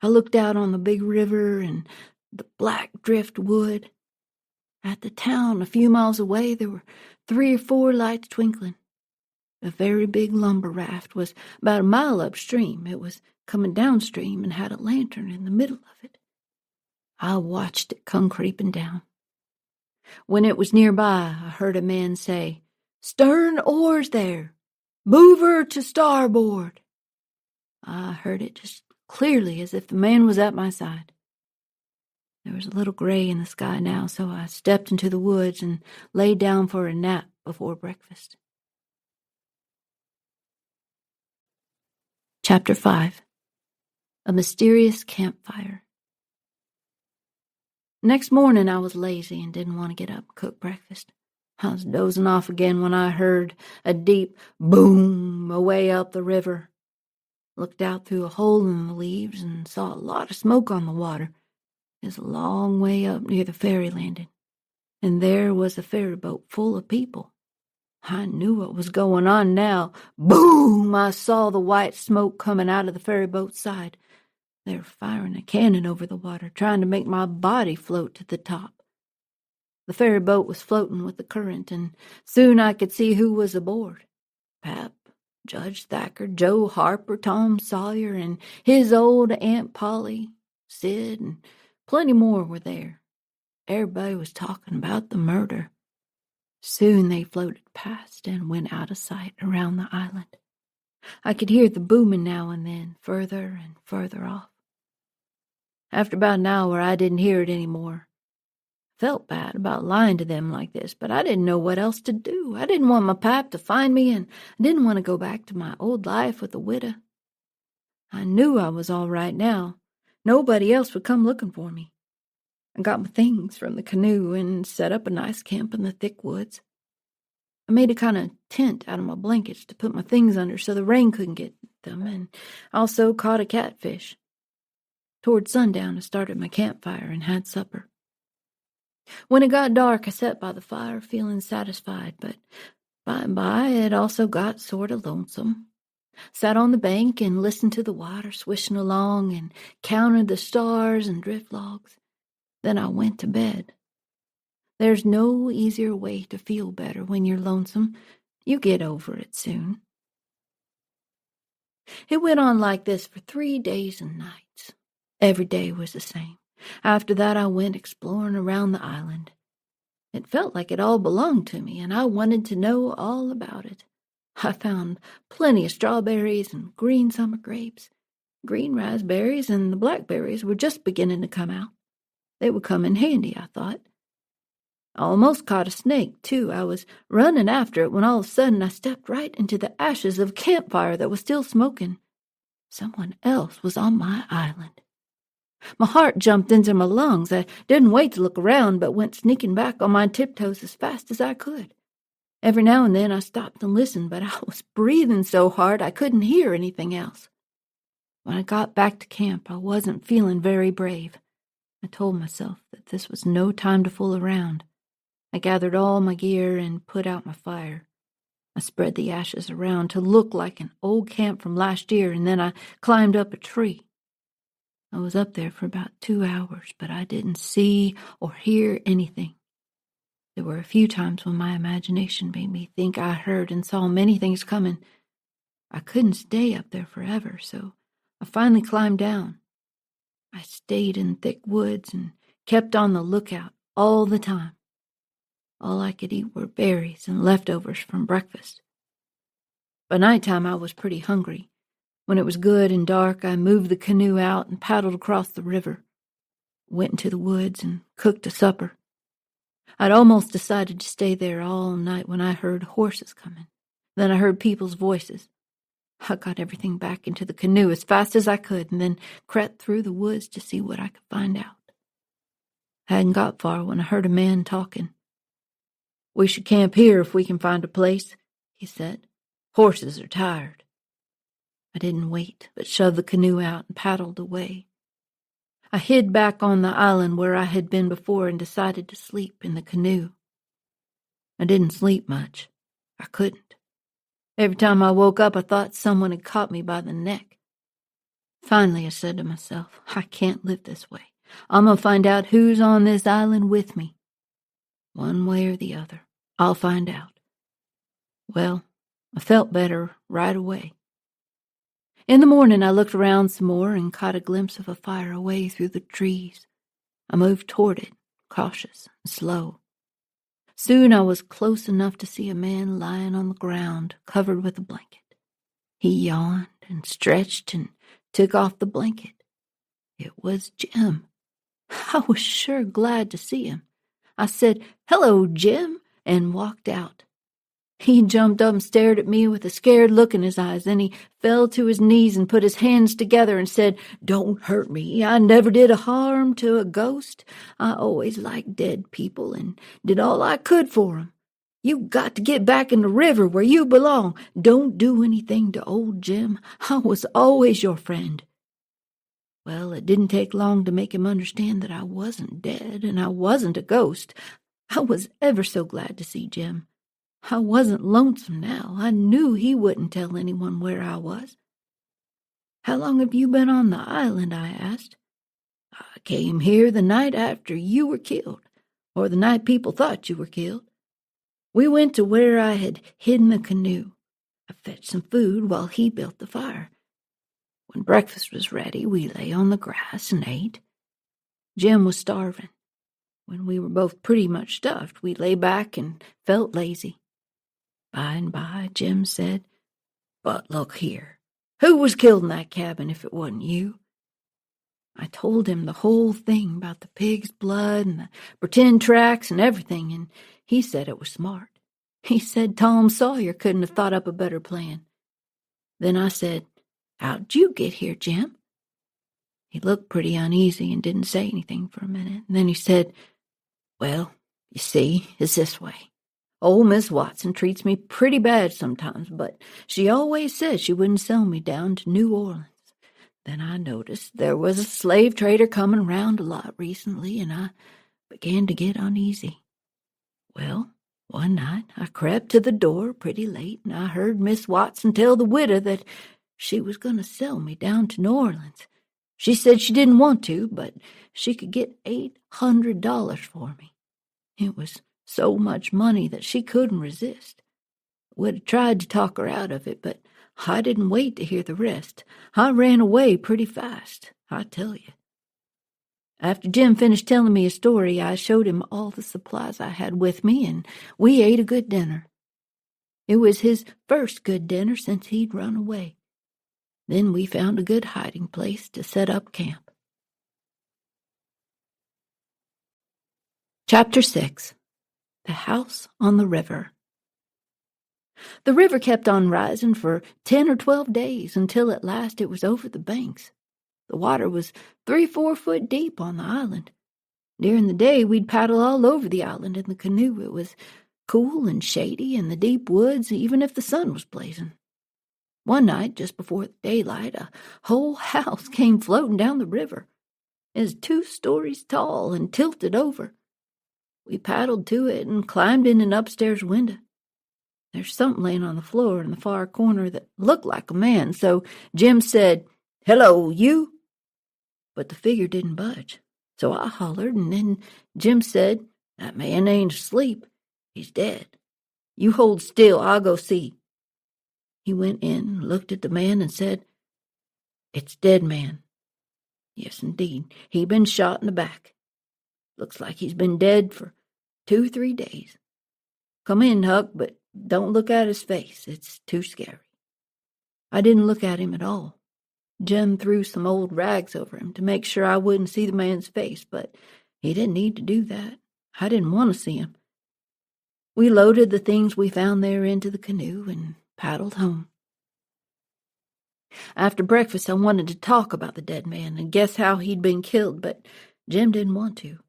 [SPEAKER 1] I looked out on the big river and the black driftwood. At the town, a few miles away, there were 3 or 4 lights twinkling. A very big lumber raft was about a mile upstream. It was coming downstream and had a lantern in the middle of it. I watched it come creeping down. When it was nearby, I heard a man say, "Stern oars there! Move her to starboard!" I heard it just clearly as if the man was at my side. There was a little gray in the sky now, so I stepped into the woods and lay down for a nap before breakfast. Chapter 5. A Mysterious Campfire. Next morning I was lazy and didn't want to get up and cook breakfast. I was dozing off again when I heard a deep boom away up the river. Looked out through a hole in the leaves and saw a lot of smoke on the water. It was a long way up near the ferry landing, and there was a ferry boat full of people. I knew what was going on now. Boom! I saw the white smoke coming out of the ferry boat's side. They were firing a cannon over the water, trying to make my body float to the top. The ferry boat was floating with the current, and soon I could see who was aboard. Pap, Judge Thacker, Joe Harper, Tom Sawyer, and his old Aunt Polly, Sid, and plenty more were there. Everybody was talking about the murder. Soon they floated past and went out of sight around the island. I could hear the booming now and then, further and further off. After about an hour, I didn't hear it any more. Felt bad about lying to them like this, but I didn't know what else to do. I didn't want my pap to find me, and I didn't want to go back to my old life with the widow. I knew I was all right now. Nobody else would come looking for me. I got my things from the canoe and set up a nice camp in the thick woods. I made a kind of tent out of my blankets to put my things under so the rain couldn't get them, and also caught a catfish. Toward sundown, I started my campfire and had supper. When it got dark, I sat by the fire feeling satisfied, but by and by it also got sort of lonesome. Sat on the bank and listened to the water swishing along and counted the stars and drift logs. Then I went to bed. There's no easier way to feel better when you're lonesome. You get over it soon. It went on like this for 3 days and nights. Every day was the same. After that, I went exploring around the island. It felt like it all belonged to me, and I wanted to know all about it. I found plenty of strawberries and green summer grapes. Green raspberries and the blackberries were just beginning to come out. They would come in handy, I thought. I almost caught a snake, too. I was running after it when all of a sudden I stepped right into the ashes of a campfire that was still smoking. Someone else was on my island. My heart jumped into my lungs. I didn't wait to look around, but went sneaking back on my tiptoes as fast as I could. Every now and then I stopped and listened, but I was breathing so hard I couldn't hear anything else. When I got back to camp, I wasn't feeling very brave. I told myself that this was no time to fool around. I gathered all my gear and put out my fire. I spread the ashes around to look like an old camp from last year, and then I climbed up a tree. I was up there for about 2 hours, but I didn't see or hear anything. There were a few times when my imagination made me think I heard and saw many things coming. I couldn't stay up there forever, so I finally climbed down. I stayed in thick woods and kept on the lookout all the time. All I could eat were berries and leftovers from breakfast. By nighttime, I was pretty hungry. When it was good and dark, I moved the canoe out and paddled across the river. Went into the woods and cooked a supper. I'd almost decided to stay there all night when I heard horses coming. Then I heard people's voices. I got everything back into the canoe as fast as I could and then crept through the woods to see what I could find out. I hadn't got far when I heard a man talking. "We should camp here if we can find a place," he said. "Horses are tired." I didn't wait, but shoved the canoe out and paddled away. I hid back on the island where I had been before and decided to sleep in the canoe. I didn't sleep much. I couldn't. Every time I woke up, I thought someone had caught me by the neck. Finally, I said to myself, I can't live this way. I'm going to find out who's on this island with me. One way or the other, I'll find out. Well, I felt better right away. In the morning, I looked around some more and caught a glimpse of a fire away through the trees. I moved toward it, cautious and slow. Soon I was close enough to see a man lying on the ground, covered with a blanket. He yawned and stretched and took off the blanket. It was Jim. I was sure glad to see him. I said, "Hello, Jim," and walked out. He jumped up and stared at me with a scared look in his eyes. Then he fell to his knees and put his hands together and said, "Don't hurt me. I never did a harm to a ghost. I always liked dead people and did all I could for 'em. You got to get back in the river where you belong. Don't do anything to old Jim. I was always your friend." Well, it didn't take long to make him understand that I wasn't dead and I wasn't a ghost. I was ever so glad to see Jim. I wasn't lonesome now. I knew he wouldn't tell anyone where I was. "How long have you been on the island?" I asked. "I came here the night after you were killed, or the night people thought you were killed. We went to where I had hidden the canoe. I fetched some food while he built the fire. When breakfast was ready, we lay on the grass and ate. Jim was starving. When we were both pretty much stuffed, we lay back and felt lazy. By and by, Jim said, 'But look here, who was killed in that cabin if it wasn't you?' I told him the whole thing about the pig's blood and the pretend tracks and everything, and he said it was smart. He said Tom Sawyer couldn't have thought up a better plan. Then I said, 'How'd you get here, Jim?' He looked pretty uneasy and didn't say anything for a minute. And then he said, 'Well, you see, it's this way. Old Miss Watson treats me pretty bad sometimes, but she always said she wouldn't sell me down to New Orleans. Then I noticed there was a slave trader coming round a lot recently, and I began to get uneasy. Well, One night I crept to the door pretty late, and I heard Miss Watson tell the widow that she was going to sell me down to New Orleans. She said she didn't want to, but she could get $800 for me. It was so much money that she couldn't resist. Would have tried to talk her out of it, but I didn't wait to hear the rest. I ran away pretty fast, I tell you. After Jim finished telling me his story, I showed him all the supplies I had with me, and we ate a good dinner. It was his first good dinner since he'd run away. Then we found a good hiding place to set up camp. Chapter 6. The House on the River. The river kept on rising for 10 or 12 days until at last it was over the banks. The water was 3-4 foot deep on the island. During the day, we'd paddle all over the island in the canoe. It was cool and shady in the deep woods, even if the sun was blazing. One night, just before daylight, a whole house came floating down the river. It was 2 stories tall and tilted over. We paddled to it and climbed in an upstairs window. There's something laying on the floor in the far corner that looked like a man, so Jim said, "Hello, you." But the figure didn't budge. So I hollered, and then Jim said, "That man ain't asleep. He's dead. You hold still, I'll go see." He went in, looked at the man, and said, "It's dead man. Yes, indeed. He been shot in the back. Looks like he's been dead for 2 or 3 days. Come in, Huck, but don't look at his face. It's too scary." I didn't look at him at all. Jim threw some old rags over him to make sure I wouldn't see the man's face, but he didn't need to do that. I didn't want to see him. We loaded the things we found there into the canoe and paddled home. After breakfast, I wanted to talk about the dead man and guess how he'd been killed, but Jim didn't want to.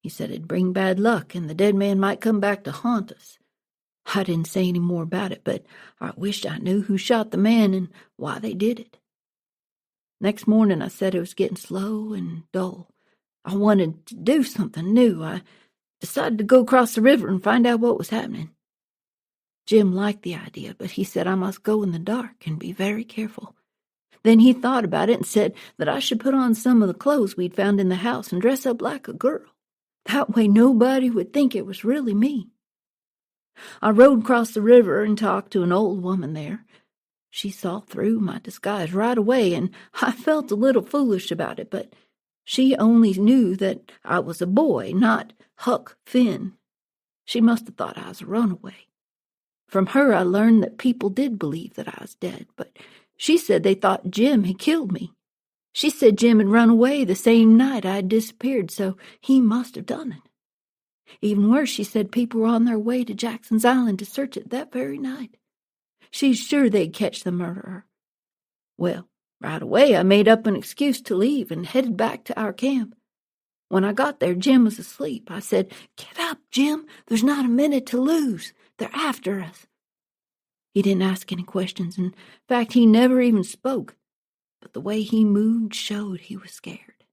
[SPEAKER 1] He said it'd bring bad luck and the dead man might come back to haunt us. I didn't say any more about it, but I wished I knew who shot the man and why they did it. Next morning, I said it was getting slow and dull. I wanted to do something new. I decided to go across the river and find out what was happening. Jim liked the idea, but he said I must go in the dark and be very careful. Then he thought about it and said that I should put on some of the clothes we'd found in the house and dress up like a girl. That way nobody would think it was really me. I rode across the river and talked to an old woman there. She saw through my disguise right away, and I felt a little foolish about it, but she only knew that I was a boy, not Huck Finn. She must have thought I was a runaway. From her I learned that people did believe that I was dead, but she said they thought Jim had killed me. She said Jim had run away the same night I had disappeared, so he must have done it. Even worse, she said people were on their way to Jackson's Island to search it that very night. She's sure they'd catch the murderer. Well, right away I made up an excuse to leave and headed back to our camp. When I got there, Jim was asleep. I said, "Get up, Jim. There's not a minute to lose. They're after us." He didn't ask any questions. In fact, he never even spoke. But the way he moved showed he was scared.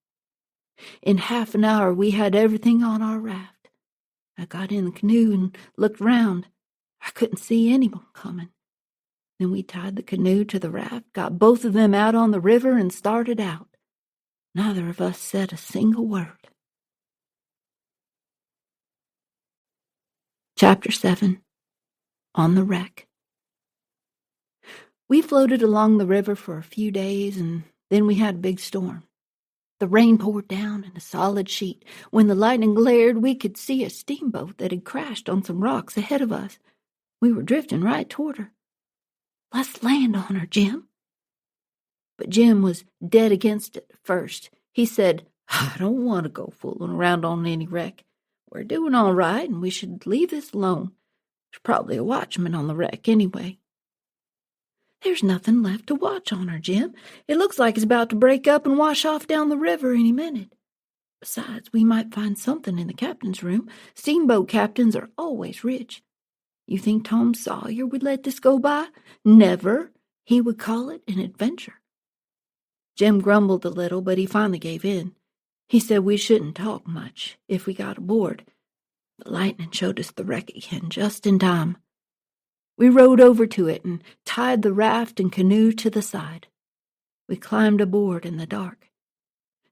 [SPEAKER 1] In half an hour, we had everything on our raft. I got in the canoe and looked round. I couldn't see anyone coming. Then we tied the canoe to the raft, got both of them out on the river, and started out. Neither of us said a single word. Chapter 7. On the Wreck. We floated along the river for a few days, and then we had a big storm. The rain poured down in a solid sheet. When the lightning glared, we could see a steamboat that had crashed on some rocks ahead of us. We were drifting right toward her. "Let's land on her, Jim." But Jim was dead against it first. He said, "I don't want to go fooling around on any wreck. We're doing all right, and we should leave this alone. There's probably a watchman on the wreck anyway." "There's nothing left to watch on her, Jim. It looks like it's about to break up and wash off down the river any minute. Besides, we might find something in the captain's room. Steamboat captains are always rich. You think Tom Sawyer would let this go by? Never. He would call it an adventure." Jim grumbled a little, but he finally gave in. He said we shouldn't talk much if we got aboard. The lightning showed us the wreck again just in time. We rowed over to it and tied the raft and canoe to the side. We climbed aboard in the dark.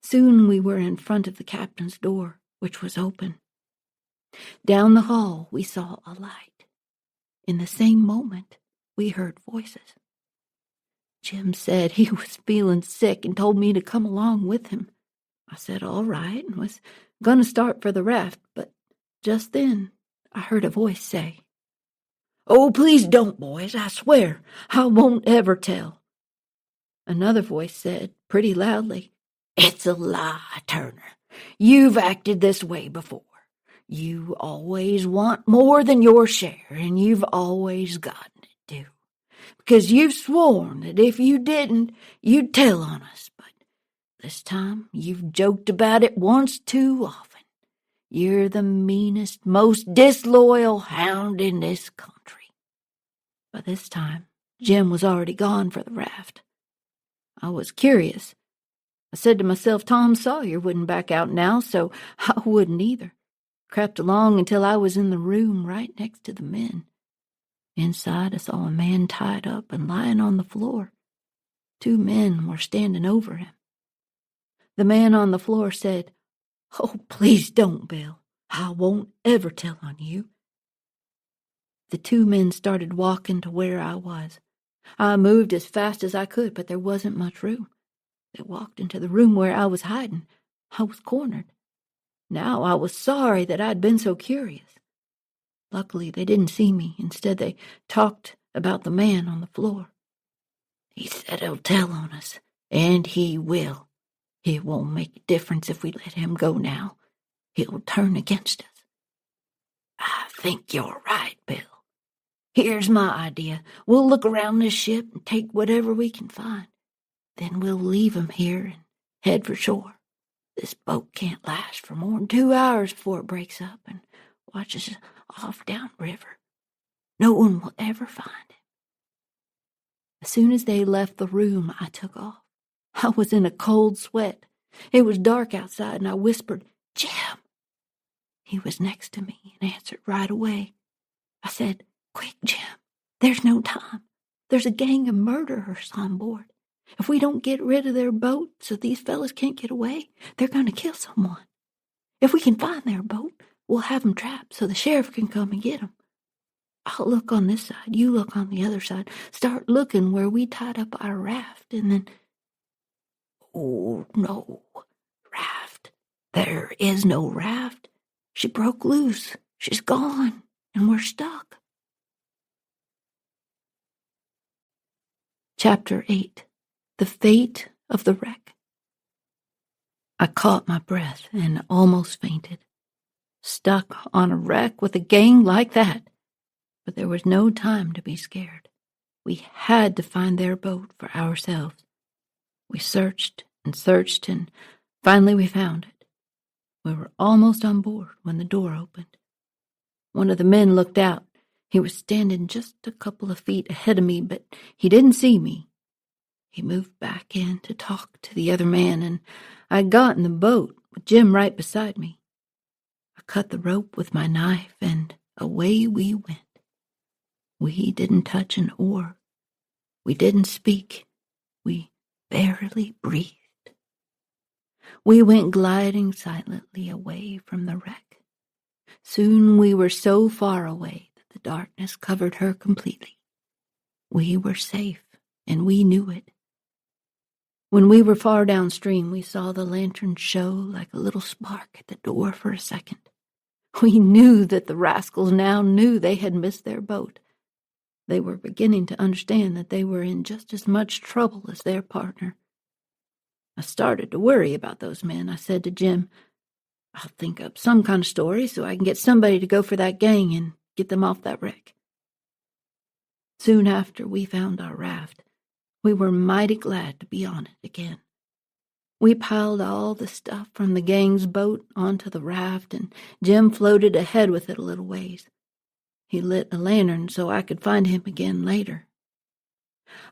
[SPEAKER 1] Soon we were in front of the captain's door, which was open. Down the hall we saw a light. In the same moment, we heard voices. Jim said he was feeling sick and told me to come along with him. I said all right and was going to start for the raft, but just then I heard a voice say, "Oh, please don't, boys, I swear, I won't ever tell." Another voice said, pretty loudly, "It's a lie, Turner. You've acted this way before. You always want more than your share, and you've always gotten it, too. Because you've sworn that if you didn't, you'd tell on us, but this time you've joked about it once too often. You're the meanest, most disloyal hound in this country." By this time, Jim was already gone for the raft. I was curious. I said to myself Tom Sawyer wouldn't back out now, so I wouldn't either. Crept along until I was in the room right next to the men. Inside, I saw a man tied up and lying on the floor. 2 men were standing over him. The man on the floor said, "Oh, please don't, Bill. I won't ever tell on you." The 2 men started walking to where I was. I moved as fast as I could, but there wasn't much room. They walked into the room where I was hiding. I was cornered. Now I was sorry that I'd been so curious. Luckily, they didn't see me. Instead, they talked about the man on the floor. "He said he'll tell on us, and he will. It won't make a difference if we let him go now. He'll turn against us." "I think you're right, Bill. Here's my idea. We'll look around this ship and take whatever we can find. Then we'll leave him here and head for shore. This boat can't last for more than 2 hours before it breaks up and watches us off downriver. No one will ever find him." As soon as they left the room, I took off. I was in a cold sweat. It was dark outside, and I whispered, "Jim." He was next to me and answered right away. I said, "Quick, Jim. There's no time. There's a gang of murderers on board. If we don't get rid of their boat so these fellas can't get away, they're going to kill someone. If we can find their boat, we'll have them trapped so the sheriff can come and get them. I'll look on this side, you look on the other side. Start looking where we tied up our raft, and then—" "Oh, no. Raft. There is no raft. She broke loose. She's gone, and we're stuck." Chapter 8. The Fate of the Wreck. I caught my breath and almost fainted. Stuck on a wreck with a gang like that. But there was no time to be scared. We had to find their boat for ourselves. We searched and searched, and finally we found it. We were almost on board when the door opened. One of the men looked out. He was standing just a couple of feet ahead of me, but he didn't see me. He moved back in to talk to the other man, and I got in the boat with Jim right beside me. I cut the rope with my knife, and away we went. We didn't touch an oar. We didn't speak. We barely breathed. We went gliding silently away from the wreck. Soon we were so far away that the darkness covered her completely. We were safe, and we knew it. When we were far downstream, we saw the lantern show like a little spark at the door for a second. We knew that the rascals now knew they had missed their boat. They were beginning to understand that they were in just as much trouble as their partner. I started to worry about those men. I said to Jim, "I'll think up some kind of story so I can get somebody to go for that gang and get them off that wreck." Soon after we found our raft, we were mighty glad to be on it again. We piled all the stuff from the gang's boat onto the raft, and Jim floated ahead with it a little ways. He lit a lantern so I could find him again later.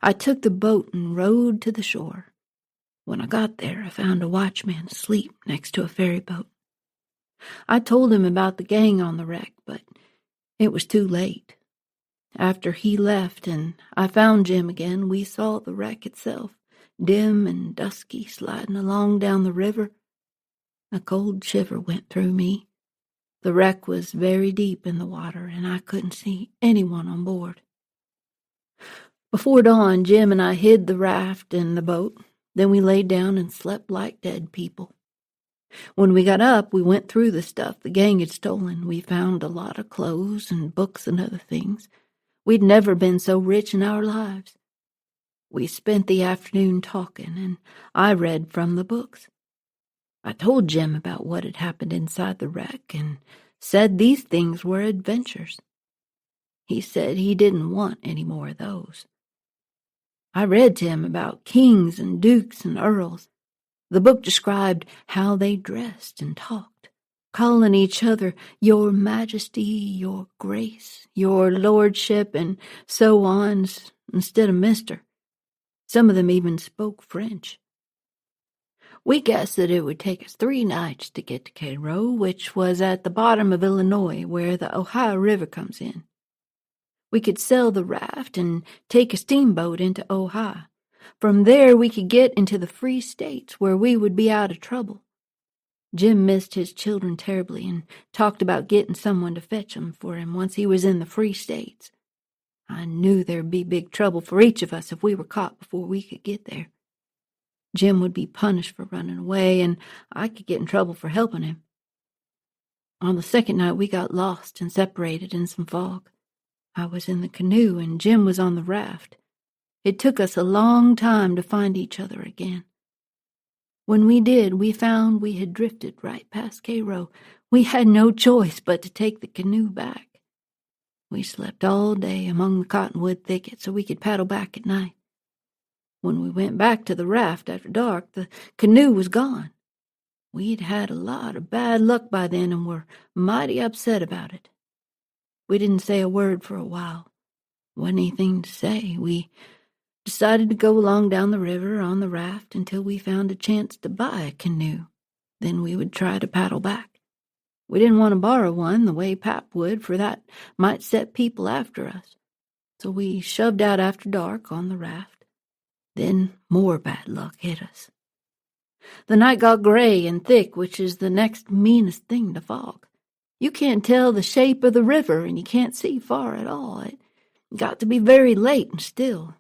[SPEAKER 1] I took the boat and rowed to the shore. When I got there, I found a watchman asleep next to a ferry boat. I told him about the gang on the wreck, but it was too late. After he left and I found Jim again, we saw the wreck itself, dim and dusky, sliding along down the river. A cold shiver went through me. The wreck was very deep in the water, and I couldn't see anyone on board. Before dawn, Jim and I hid the raft and the boat. Then we laid down and slept like dead people. When we got up, we went through the stuff the gang had stolen. We found a lot of clothes and books and other things. We'd never been so rich in our lives. We spent the afternoon talking, and I read from the books. I told Jim about what had happened inside the wreck and said these things were adventures. He said he didn't want any more of those. I read to him about kings and dukes and earls. The book described how they dressed and talked, calling each other your majesty, your grace, your lordship, and so on, instead of mister. Some of them even spoke French. We guessed that it would take us 3 nights to get to Cairo, which was at the bottom of Illinois, where the Ohio River comes in. We could sell the raft and take a steamboat into Ohio. From there we could get into the Free States, where we would be out of trouble. Jim missed his children terribly and talked about getting someone to fetch them for him once he was in the Free States. I knew there'd be big trouble for each of us if we were caught before we could get there. Jim would be punished for running away, and I could get in trouble for helping him. On the second night, we got lost and separated in some fog. I was in the canoe, and Jim was on the raft. It took us a long time to find each other again. When we did, we found we had drifted right past Cairo. We had no choice but to take the canoe back. We slept all day among the cottonwood thicket so we could paddle back at night. When we went back to the raft after dark, the canoe was gone. We'd had a lot of bad luck by then and were mighty upset about it. We didn't say a word for a while. Wasn't anything to say. We decided to go along down the river on the raft until we found a chance to buy a canoe. Then we would try to paddle back. We didn't want to borrow one the way Pap would, for that might set people after us. So we shoved out after dark on the raft. Then more bad luck hit us. The night got gray and thick, which is the next meanest thing to fog. You can't tell the shape of the river, and you can't see far at all. It got to be very late and still.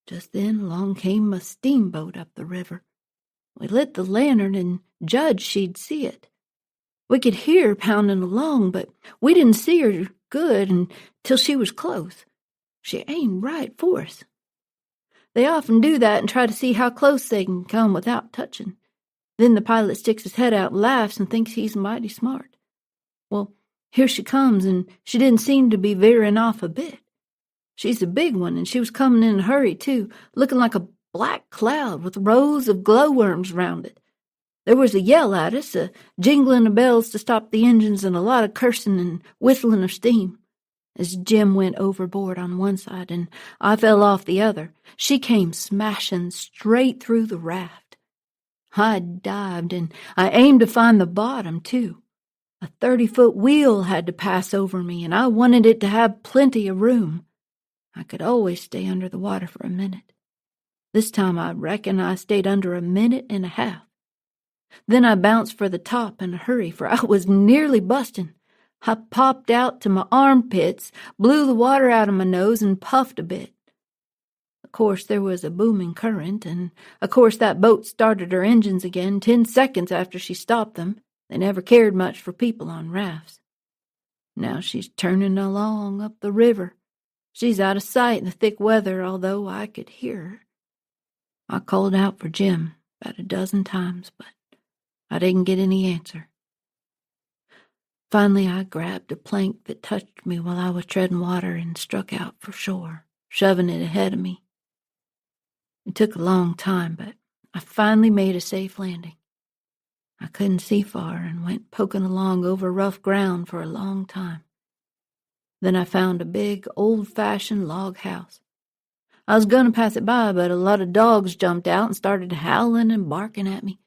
[SPEAKER 1] Just then along came a steamboat up the river. We lit the lantern and judged she'd see it. We could hear her pounding along, but we didn't see her good until she was close. She aimed right for us. They often do that and try to see how close they can come without touching. Then the pilot sticks his head out and laughs and thinks he's mighty smart. Well, here she comes, and she didn't seem to be veering off a bit. She's a big one, and she was coming in a hurry, too, looking like a black cloud with rows of glowworms round it. There was a yell at us, a jingling of bells to stop the engines, and a lot of cursing and whistling of steam. As Jim went overboard on one side and I fell off the other, she came smashing straight through the raft. I dived, and I aimed to find the bottom, too. A 30-foot wheel had to pass over me, and I wanted it to have plenty of room. I could always stay under the water for a minute. This time I reckon I stayed under a minute and a half. Then I bounced for the top in a hurry, for I was nearly busting. I popped out to my armpits, blew the water out of my nose, and puffed a bit. Of course, there was a booming current, and of course that boat started her engines again 10 seconds after she stopped them. They never cared much for people on rafts. Now she's turning along up the river. She's out of sight in the thick weather, although I could hear her. I called out for Jim about a dozen times, but I didn't get any answer. Finally, I grabbed a plank that touched me while I was treading water and struck out for shore, shoving it ahead of me. It took a long time, but I finally made a safe landing. I couldn't see far and went poking along over rough ground for a long time. Then I found a big, old-fashioned log house. I was going to pass it by, but a lot of dogs jumped out and started howling and barking at me.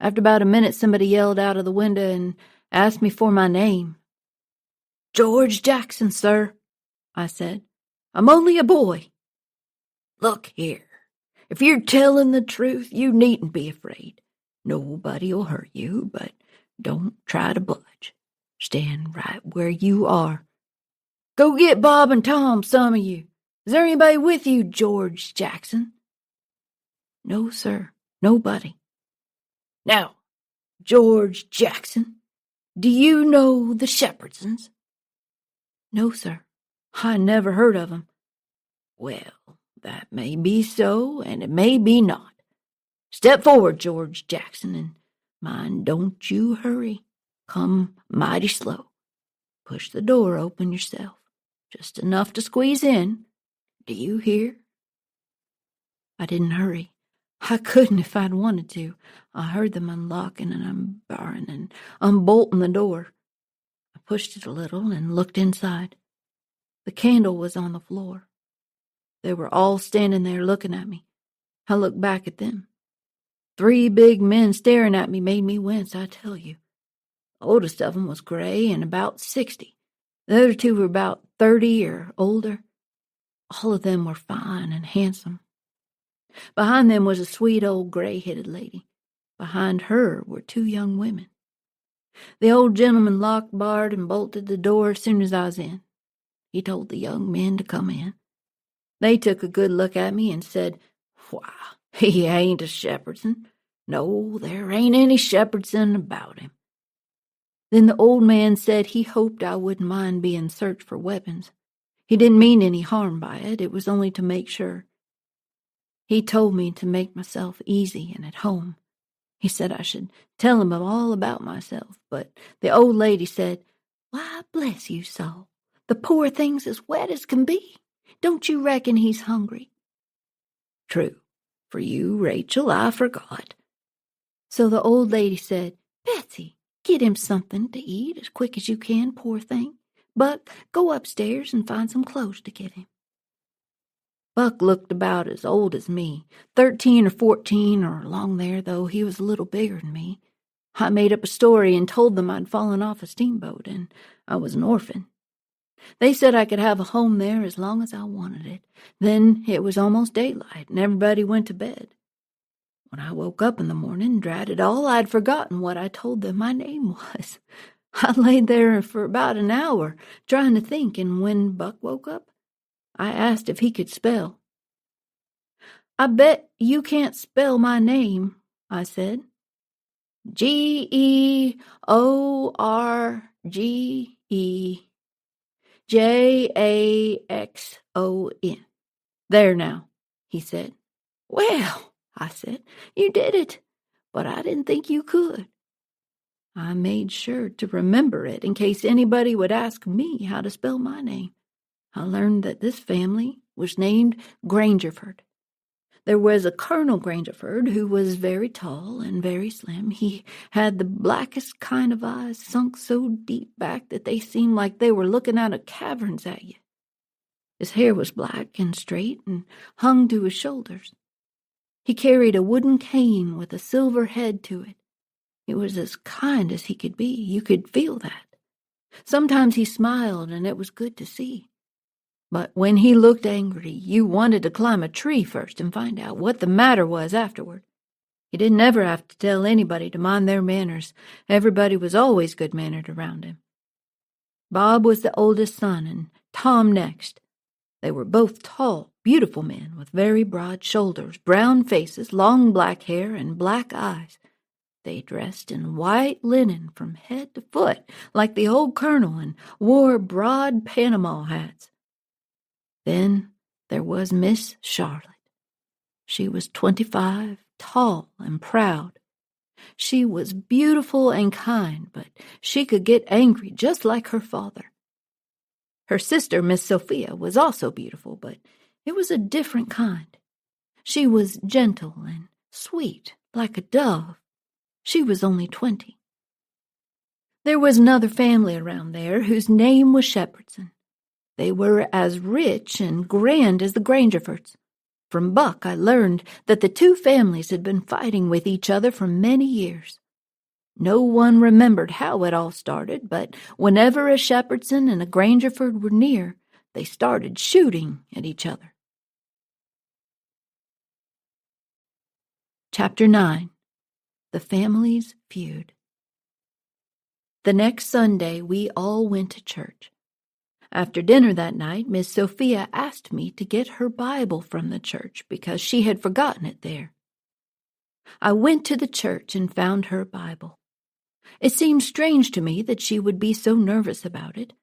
[SPEAKER 1] After about a minute, somebody yelled out of the window and asked me for my name. "George Jackson, sir," I said. "I'm only a boy." "Look here, if you're telling the truth, you needn't be afraid. Nobody'll hurt you, but don't try to budge. Stand right where you are. Go get Bob and Tom, some of you. Is there anybody with you, George Jackson?" "No, sir, nobody." "Now, George Jackson, do you know the Shepherdsons?" "No, sir, I never heard of 'em." "Well, that may be so, and it may be not. Step forward, George Jackson, and mind, don't you hurry. Come mighty slow. Push the door open yourself, just enough to squeeze in. Do you hear?" I didn't hurry. I couldn't if I'd wanted to. I heard them unlocking and unbarring and unbolting the door. I pushed it a little and looked inside. The candle was on the floor. They were all standing there looking at me. I looked back at them. 3 big men staring at me made me wince, I tell you. The oldest of them was gray and about 60. The other 2 were about 30 or older. All of them were fine and handsome. Behind them was a sweet old gray-headed lady. Behind her were 2 young women. The old gentleman locked, barred, and bolted the door as soon as I was in. He told the young men to come in. They took a good look at me and said, "Why, he ain't a Shepherdson. No, there ain't any Shepherdson about him." Then the old man said he hoped I wouldn't mind being searched for weapons. He didn't mean any harm by it. It was only to make sure. He told me to make myself easy and at home. He said I should tell him all about myself, but the old lady said, "Why, bless you, Saul, the poor thing's as wet as can be. Don't you reckon he's hungry?" "True. For you, Rachel, I forgot." So the old lady said, "Betsy, get him something to eat as quick as you can, poor thing. Buck, go upstairs and find some clothes to give him." Buck looked about as old as me, 13 or 14 or along there, though he was a little bigger than me. I made up a story and told them I'd fallen off a steamboat and I was an orphan. They said I could have a home there as long as I wanted it. Then it was almost daylight and everybody went to bed. When I woke up in the morning, drat it all, I'd forgotten what I told them my name was. I laid there for about an hour trying to think, and when Buck woke up, I asked if he could spell. "I bet you can't spell my name," I said. "Georgejackson. There now," he said. "Well," I said, "you did it, but I didn't think you could." I made sure to remember it in case anybody would ask me how to spell my name. I learned that this family was named Grangerford. There was a Colonel Grangerford who was very tall and very slim. He had the blackest kind of eyes, sunk so deep back that they seemed like they were looking out of caverns at you. His hair was black and straight and hung to his shoulders. He carried a wooden cane with a silver head to it. He was as kind as he could be. You could feel that. Sometimes he smiled, and it was good to see. But when he looked angry, you wanted to climb a tree first and find out what the matter was afterward. He didn't ever have to tell anybody to mind their manners. Everybody was always good-mannered around him. Bob was the oldest son, and Tom next. They were both tall, beautiful men with very broad shoulders, brown faces, long black hair, and black eyes. They dressed in white linen from head to foot, like the old colonel, and wore broad Panama hats. Then there was Miss Charlotte. She was 25, tall and proud. She was beautiful and kind, but she could get angry just like her father. Her sister, Miss Sophia, was also beautiful, but it was a different kind. She was gentle and sweet, like a dove. She was only 20. There was another family around there whose name was Shepherdson. They were as rich and grand as the Grangerfords. From Buck, I learned that the two families had been fighting with each other for many years. No one remembered how it all started, but whenever a Shepherdson and a Grangerford were near, they started shooting at each other. Chapter 9. The Family's Feud. The next Sunday, we all went to church. After dinner that night, Miss Sophia asked me to get her Bible from the church because she had forgotten it there. I went to the church and found her Bible. It seemed strange to me that she would be so nervous about it.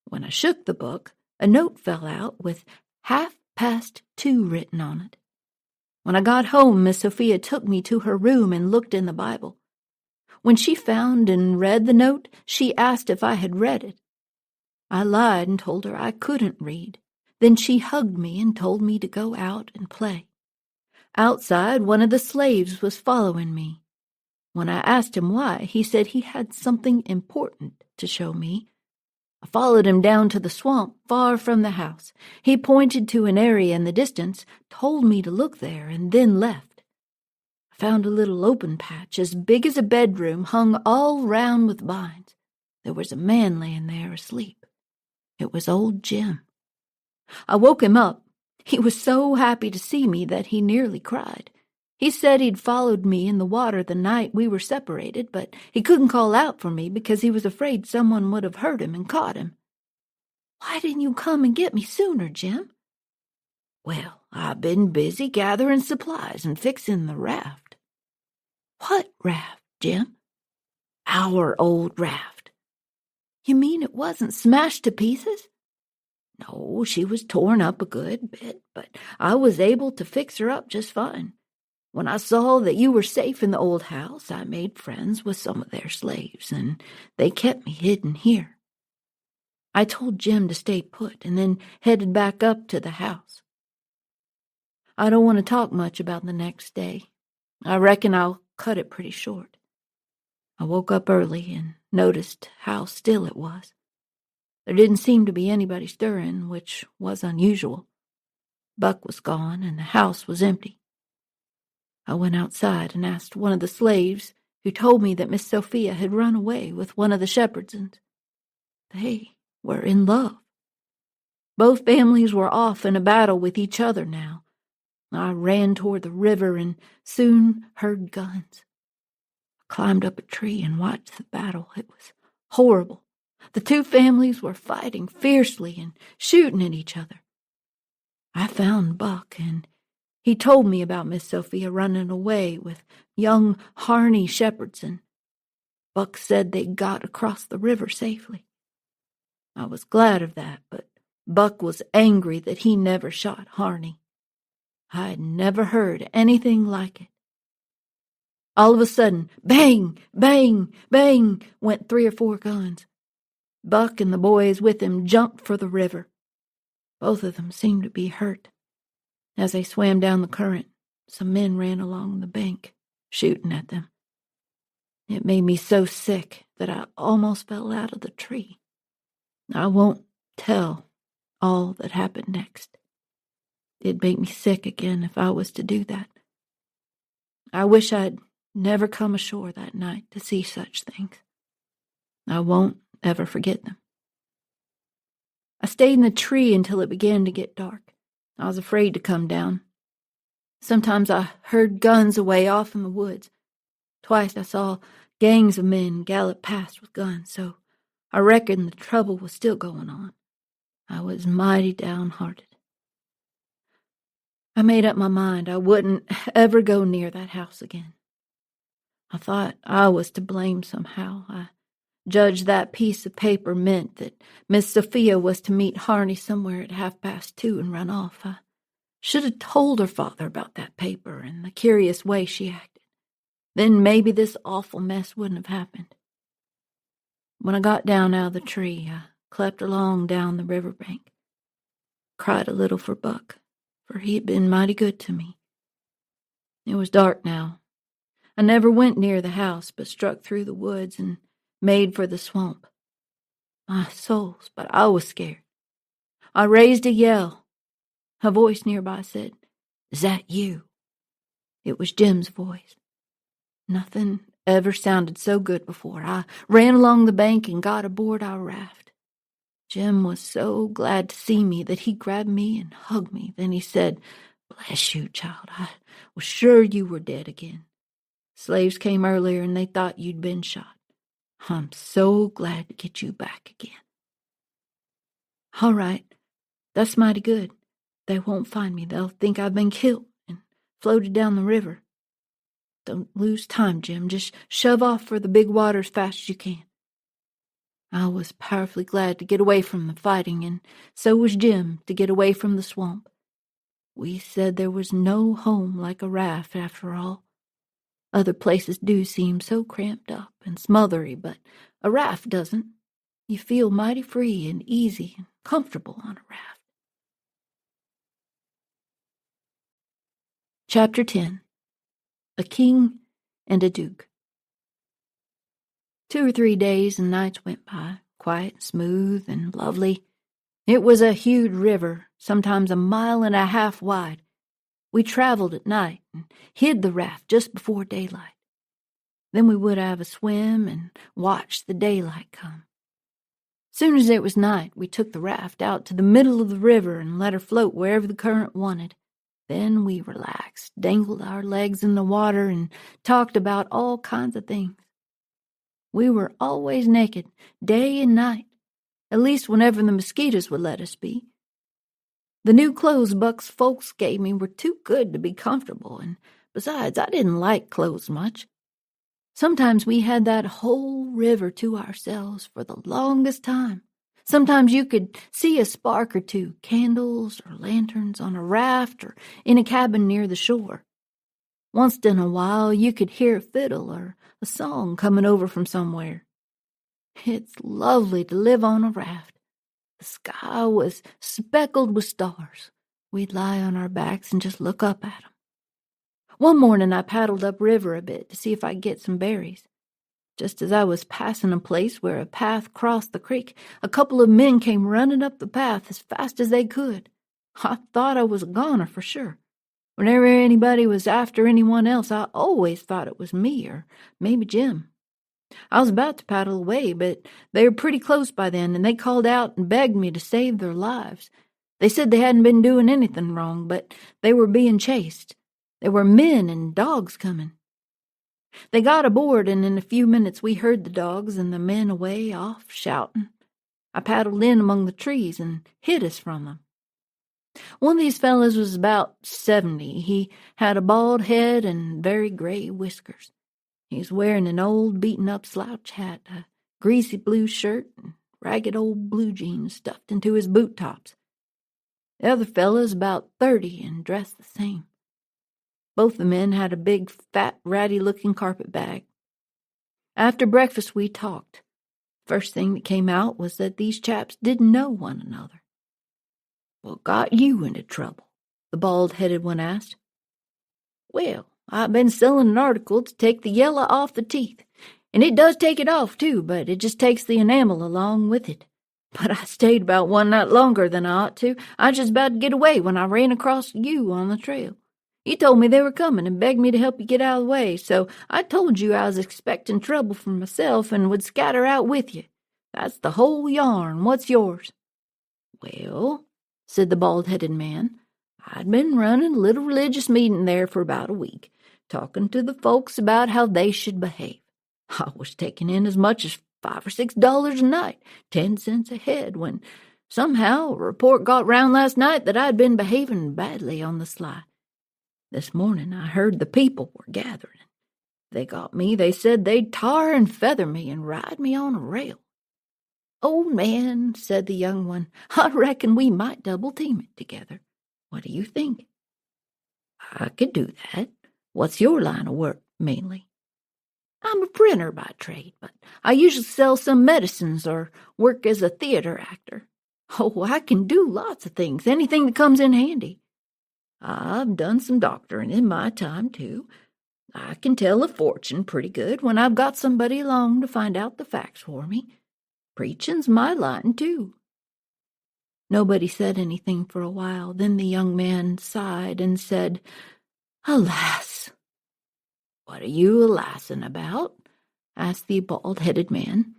[SPEAKER 1] When I shook the book, a note fell out with 2:30 written on it. When I got home, Miss Sophia took me to her room and looked in the Bible. When she found and read the note, she asked if I had read it. I lied and told her I couldn't read. Then she hugged me and told me to go out and play. Outside, one of the slaves was following me. When I asked him why, he said he had something important to show me. I followed him down to the swamp far from the house. He pointed to an area in the distance, told me to look there, and then left. I found a little open patch as big as a bedroom hung all round with vines. There was a man laying there asleep. It was old Jim. I woke him up. He was so happy to see me that he nearly cried. He said he'd followed me in the water the night we were separated, but he couldn't call out for me because he was afraid someone would have hurt him and caught him. "Why didn't you come and get me sooner, Jim?" "Well, I've been busy gathering supplies and fixing the raft." "What raft, Jim?" "Our old raft." "You mean it wasn't smashed to pieces?" "No, she was torn up a good bit, but I was able to fix her up just fine. When I saw that you were safe in the old house, I made friends with some of their slaves, and they kept me hidden here." I told Jim to stay put and then headed back up to the house. I don't want to talk much about the next day. I reckon I'll cut it pretty short. I woke up early and noticed how still it was. There didn't seem to be anybody stirring, which was unusual. Buck was gone and the house was empty. I went outside and asked one of the slaves, who told me that Miss Sophia had run away with one of the Shepherdsons. They were in love. Both families were off in a battle with each other now. I ran toward the river and soon heard guns. I climbed up a tree and watched the battle. It was horrible. The two families were fighting fiercely and shooting at each other. I found Buck, and he told me about Miss Sophia running away with young Harney Shepherdson. Buck said they got across the river safely. I was glad of that, but Buck was angry that he never shot Harney. I had never heard anything like it. All of a sudden, bang, bang, bang, went 3 or 4 guns. Buck and the boys with him jumped for the river. Both of them seemed to be hurt. As they swam down the current, some men ran along the bank, shooting at them. It made me so sick that I almost fell out of the tree. I won't tell all that happened next. It'd make me sick again if I was to do that. I wish I'd never come ashore that night to see such things. I won't ever forget them. I stayed in the tree until it began to get dark. I was afraid to come down. Sometimes I heard guns away off in the woods. Twice I saw gangs of men gallop past with guns, so I reckoned the trouble was still going on. I was mighty downhearted. I made up my mind I wouldn't ever go near that house again. I thought I was to blame somehow. I judged that piece of paper meant that Miss Sophia was to meet Harney somewhere at 2:30 and run off. I should have told her father about that paper and the curious way she acted. Then maybe this awful mess wouldn't have happened. When I got down out of the tree, I crept along down the riverbank. Cried a little for Buck, for he had been mighty good to me. It was dark now. I never went near the house, but struck through the woods and made for the swamp. My souls, but I was scared. I raised a yell. A voice nearby said, Is that you?" It was Jim's voice. Nothing ever sounded so good before. I ran along the bank and got aboard our raft. Jim was so glad to see me that he grabbed me and hugged me. Then he said, "Bless you, child. I was sure you were dead again. Slaves came earlier and they thought you'd been shot. I'm so glad to get you back again." "All right. That's mighty good. They won't find me. They'll think I've been killed and floated down the river. Don't lose time, Jim. Just shove off for the big water as fast as you can." I was powerfully glad to get away from the fighting, and so was Jim to get away from the swamp. We said there was no home like a raft after all. Other places do seem so cramped up and smothery, but a raft doesn't. You feel mighty free and easy and comfortable on a raft. Chapter 10. A King and a Duke. 2 or 3 days and nights went by, quiet, smooth, and lovely. It was a huge river, sometimes 1.5 miles wide. We traveled at night and hid the raft just before daylight. Then we would have a swim and watch the daylight come. Soon as it was night, we took the raft out to the middle of the river and let her float wherever the current wanted. Then we relaxed, dangled our legs in the water, and talked about all kinds of things. We were always naked, day and night, at least whenever the mosquitoes would let us be. The new clothes Buck's folks gave me were too good to be comfortable, and besides, I didn't like clothes much. Sometimes we had that whole river to ourselves for the longest time. Sometimes you could see a spark or two, candles or lanterns on a raft or in a cabin near the shore. Once in a while you could hear a fiddle or a song coming over from somewhere. It's lovely to live on a raft. The sky was speckled with stars. We'd lie on our backs and just look up at them. One morning I paddled upriver a bit to see if I could get some berries. Just as I was passing a place where a path crossed the creek, a couple of men came running up the path as fast as they could. I thought I was a goner for sure. Whenever anybody was after anyone else, I always thought it was me or maybe Jim. I was about to paddle away, but they were pretty close by then, and they called out and begged me to save their lives. They said they hadn't been doing anything wrong, but they were being chased. There were men and dogs coming. They got aboard, and in a few minutes we heard the dogs and the men away off shouting. I paddled in among the trees and hid us from them. One of these fellows was about 70. He had a bald head and very gray whiskers. He was wearing an old beaten-up slouch hat, a greasy blue shirt, and ragged old blue jeans stuffed into his boot tops. The other fellow was about 30 and dressed the same. Both the men had a big, fat, ratty-looking carpet bag. After breakfast we talked. First thing that came out was that these chaps didn't know one another. "What got you into trouble?" the bald-headed one asked. "Well, I've been selling an article to take the yellow off the teeth, and it does take it off, too, but it just takes the enamel along with it. But I stayed about one night longer than I ought to. I was just about to get away when I ran across you on the trail. You told me they were coming and begged me to help you get out of the way, so I told you I was expecting trouble for myself and would scatter out with you. That's the whole yarn. What's yours?" "Well," said the bald-headed man, "I'd been running a little religious meeting there for about a week, talking to the folks about how they should behave. I was taking in as much as $5 or $6 a night, 10 cents a head, when somehow a report got round last night that I'd been behaving badly on the sly. This morning I heard the people were gathering. They got me. They said they'd tar and feather me and ride me on a rail." "Old man," said the young one, "I reckon we might double-team it together. What do you think?" "I could do that. What's your line of work, mainly?" "I'm a printer by trade, but I usually sell some medicines or work as a theater actor. Oh, I can do lots of things, anything that comes in handy. I've done some doctoring in my time, too. I can tell a fortune pretty good when I've got somebody along to find out the facts for me. Preaching's my line, too." Nobody said anything for a while. Then the young man sighed and said, "Alas!" "What are you a-lassing about?" asked the bald-headed man.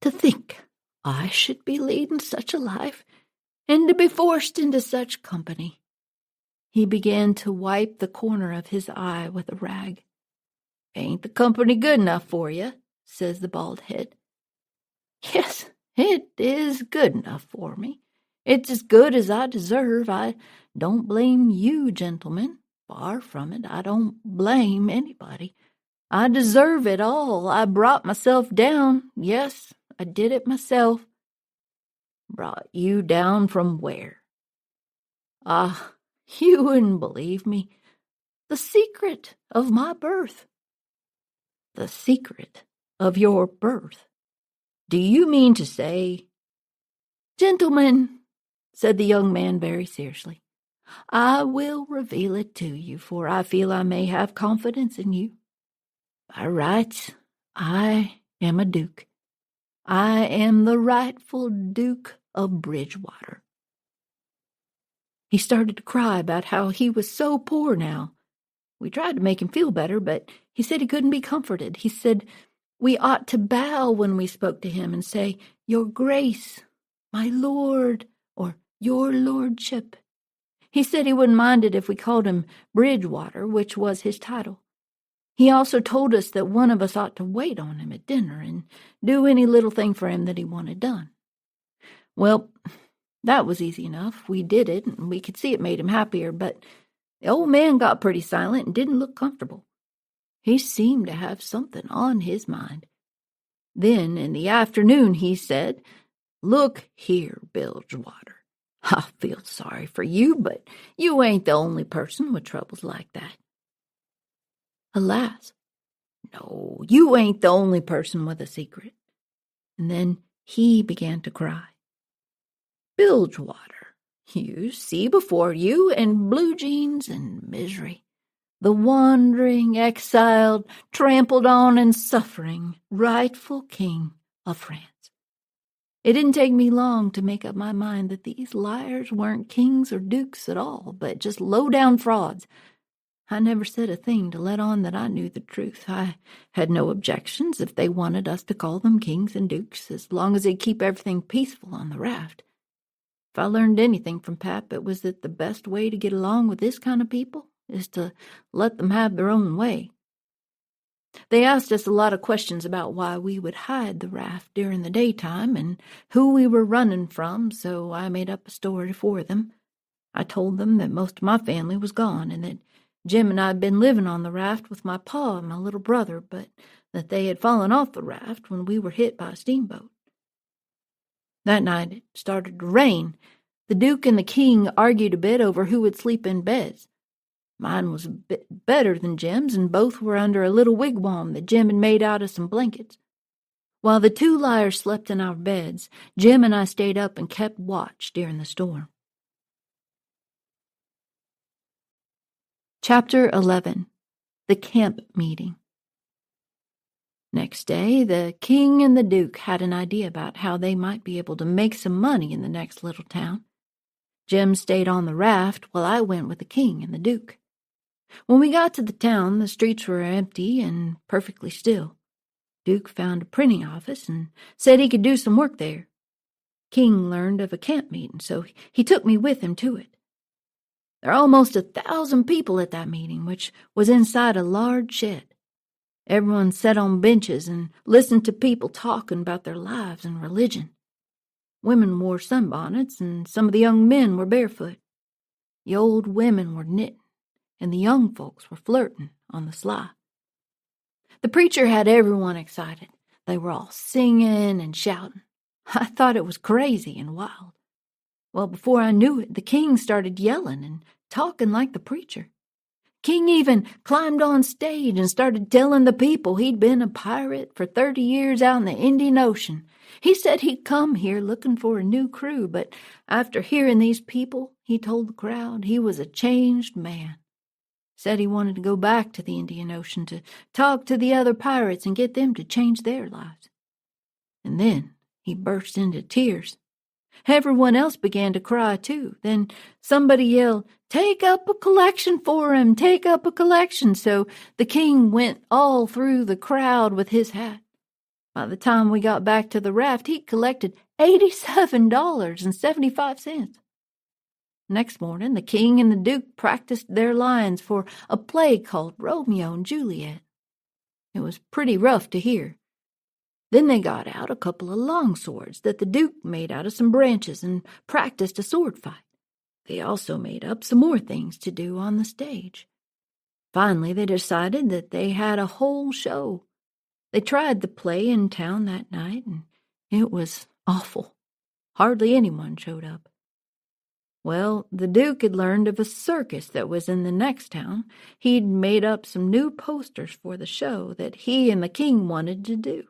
[SPEAKER 1] "To think I should be leading such a life, and to be forced into such company." He began to wipe the corner of his eye with a rag. "Ain't the company good enough for you?" says the bald head. "Yes, it is good enough for me. It's as good as I deserve. I don't blame you, gentlemen. Far from it. I don't blame anybody. I deserve it all. I brought myself down. Yes, I did it myself." "Brought you down from where?" "Ah, you wouldn't believe me. The secret of my birth." "The secret of your birth? Do you mean to say—" "Gentlemen," said the young man very seriously, "I will reveal it to you, for I feel I may have confidence in you. By rights, I am a duke. I am the rightful Duke of Bridgewater." He started to cry about how he was so poor now. We tried to make him feel better, but he said he couldn't be comforted. He said we ought to bow when we spoke to him and say, "Your Grace, my Lord," or "Your Lordship." He said he wouldn't mind it if we called him Bridgewater, which was his title. He also told us that one of us ought to wait on him at dinner and do any little thing for him that he wanted done. Well, that was easy enough. We did it, and we could see it made him happier, but the old man got pretty silent and didn't look comfortable. He seemed to have something on his mind. Then, in the afternoon, he said, "Look here, Bilgewater, I feel sorry for you, but you ain't the only person with troubles like that." "Alas, no, you ain't the only person with a secret." And then he began to cry. "Bilgewater, you see before you in blue jeans and misery, the wandering, exiled, trampled on and suffering, rightful king of France. It didn't take me long to make up my mind that these liars weren't kings or dukes at all, but just low-down frauds. I never said a thing to let on that I knew the truth. I had no objections if they wanted us to call them kings and dukes, as long as they'd keep everything peaceful on the raft. If I learned anything from Pap, it was that the best way to get along with this kind of people is to let them have their own way. They asked us a lot of questions about why we would hide the raft during the daytime and who we were running from, so I made up a story for them. I told them that most of my family was gone and that Jim and I had been living on the raft with my pa and my little brother, but that they had fallen off the raft when we were hit by a steamboat. That night it started to rain. The Duke and the King argued a bit over who would sleep in beds. Mine was a bit better than Jim's, and both were under a little wigwam that Jim had made out of some blankets. While the two liars slept in our beds, Jim and I stayed up and kept watch during the storm. Chapter 11. The Camp Meeting. Next day, the King and the Duke had an idea about how they might be able to make some money in the next little town. Jim stayed on the raft while I went with the King and the Duke. When we got to the town, the streets were empty and perfectly still. Duke found a printing office and said he could do some work there. King learned of a camp meeting, so he took me with him to it. There were almost 1,000 people at that meeting, which was inside a large shed. Everyone sat on benches and listened to people talking about their lives and religion. Women wore sunbonnets, and some of the young men were barefoot. The old women were knitting, and the young folks were flirting on the sly. The preacher had everyone excited. They were all singing and shouting. I thought it was crazy and wild. Well, before I knew it, the King started yelling and talking like the preacher. King even climbed on stage and started telling the people he'd been a pirate for 30 years out in the Indian Ocean. He said he'd come here looking for a new crew, but after hearing these people, he told the crowd he was a changed man. Said he wanted to go back to the Indian Ocean to talk to the other pirates and get them to change their lives. And then he burst into tears. Everyone else began to cry, too. Then somebody yelled, "Take up a collection for him! Take up a collection!" So the king went all through the crowd with his hat. By the time we got back to the raft, he'd collected $87.75. Next morning, the king and the duke practiced their lines for a play called Romeo and Juliet. It was pretty rough to hear. Then they got out a couple of long swords that the duke made out of some branches and practiced a sword fight. They also made up some more things to do on the stage. Finally, they decided that they had a whole show. They tried the play in town that night, and it was awful. Hardly anyone showed up. Well, the Duke had learned of a circus that was in the next town. He'd made up some new posters for the show that he and the king wanted to do.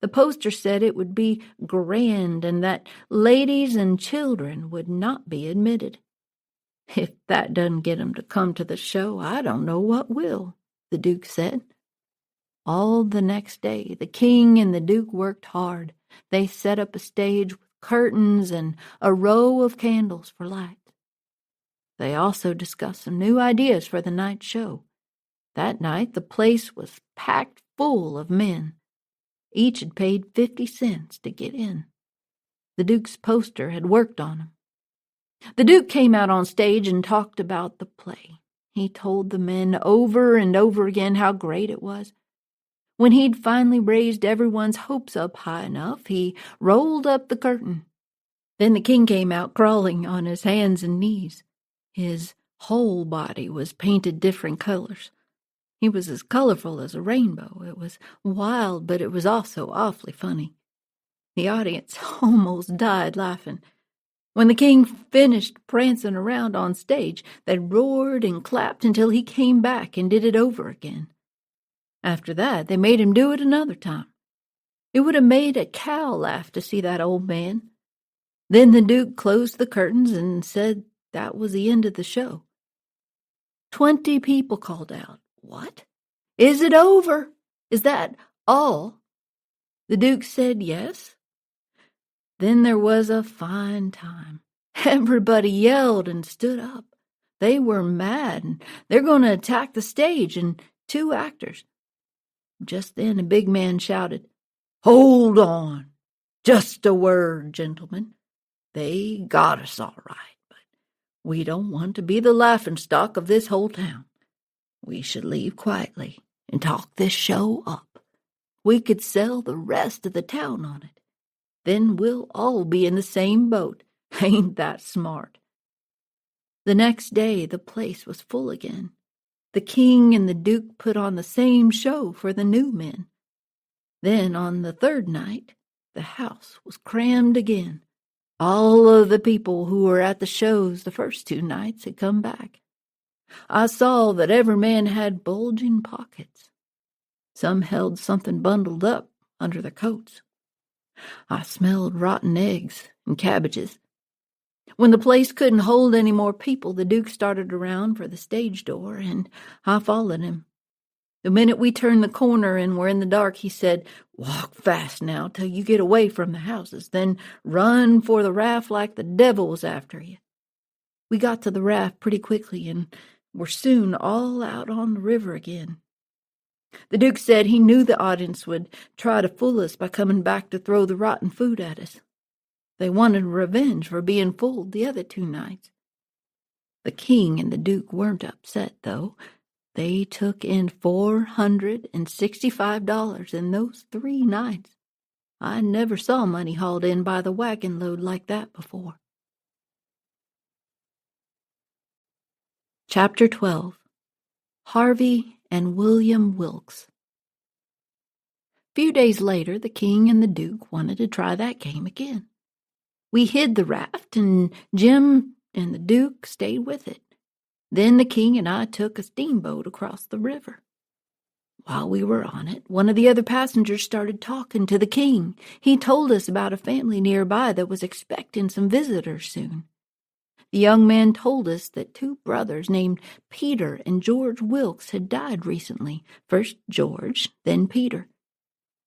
[SPEAKER 1] The poster said it would be grand and that ladies and children would not be admitted. "If that doesn't get 'em to come to the show, I don't know what will," the Duke said. All the next day, the king and the Duke worked hard. They set up a stage with curtains and a row of candles for light. They also discussed some new ideas for the night show. That night, the place was packed full of men. Each had paid 50 cents to get in. The Duke's poster had worked on them. The Duke came out on stage and talked about the play. He told the men over and over again how great it was. When he'd finally raised everyone's hopes up high enough, he rolled up the curtain. Then the king came out crawling on his hands and knees. His whole body was painted different colors. He was as colorful as a rainbow. It was wild, but it was also awfully funny. The audience almost died laughing. When the king finished prancing around on stage, they roared and clapped until he came back and did it over again. After that, they made him do it another time. It would have made a cow laugh to see that old man. Then the Duke closed the curtains and said that was the end of the show. 20 people called out, "What? Is it over? Is that all?" The Duke said yes. Then there was a fine time. Everybody yelled and stood up. They were mad, and they're going to attack the stage and 2 actors. Just then a big man shouted, "Hold on! Just a word, gentlemen. They got us all right, but we don't want to be the laughingstock of this whole town. We should leave quietly and talk this show up. We could sell the rest of the town on it. Then we'll all be in the same boat. Ain't that smart?" The next day the place was full again. The king and the Duke put on the same show for the new men. Then on the 3rd night, the house was crammed again. All of the people who were at the shows the first 2 nights had come back. I saw that every man had bulging pockets. Some held something bundled up under their coats. I smelled rotten eggs and cabbages. When the place couldn't hold any more people, the Duke started around for the stage door, and I followed him. The minute we turned the corner and were in the dark, he said, "Walk fast now till you get away from the houses, then run for the raft like the devil was after you." We got to the raft pretty quickly and were soon all out on the river again. The Duke said he knew the audience would try to fool us by coming back to throw the rotten food at us. They wanted revenge for being fooled the other 2 nights. The king and the Duke weren't upset, though. They took in $465 in those 3 nights. I never saw money hauled in by the wagon load like that before. Chapter 12. Harvey and William Wilkes. A few days later, the king and the Duke wanted to try that game again. We hid the raft, and Jim and the Duke stayed with it. Then the king and I took a steamboat across the river. While we were on it, one of the other passengers started talking to the king. He told us about a family nearby that was expecting some visitors soon. The young man told us that 2 brothers named Peter and George Wilkes had died recently, first George, then Peter.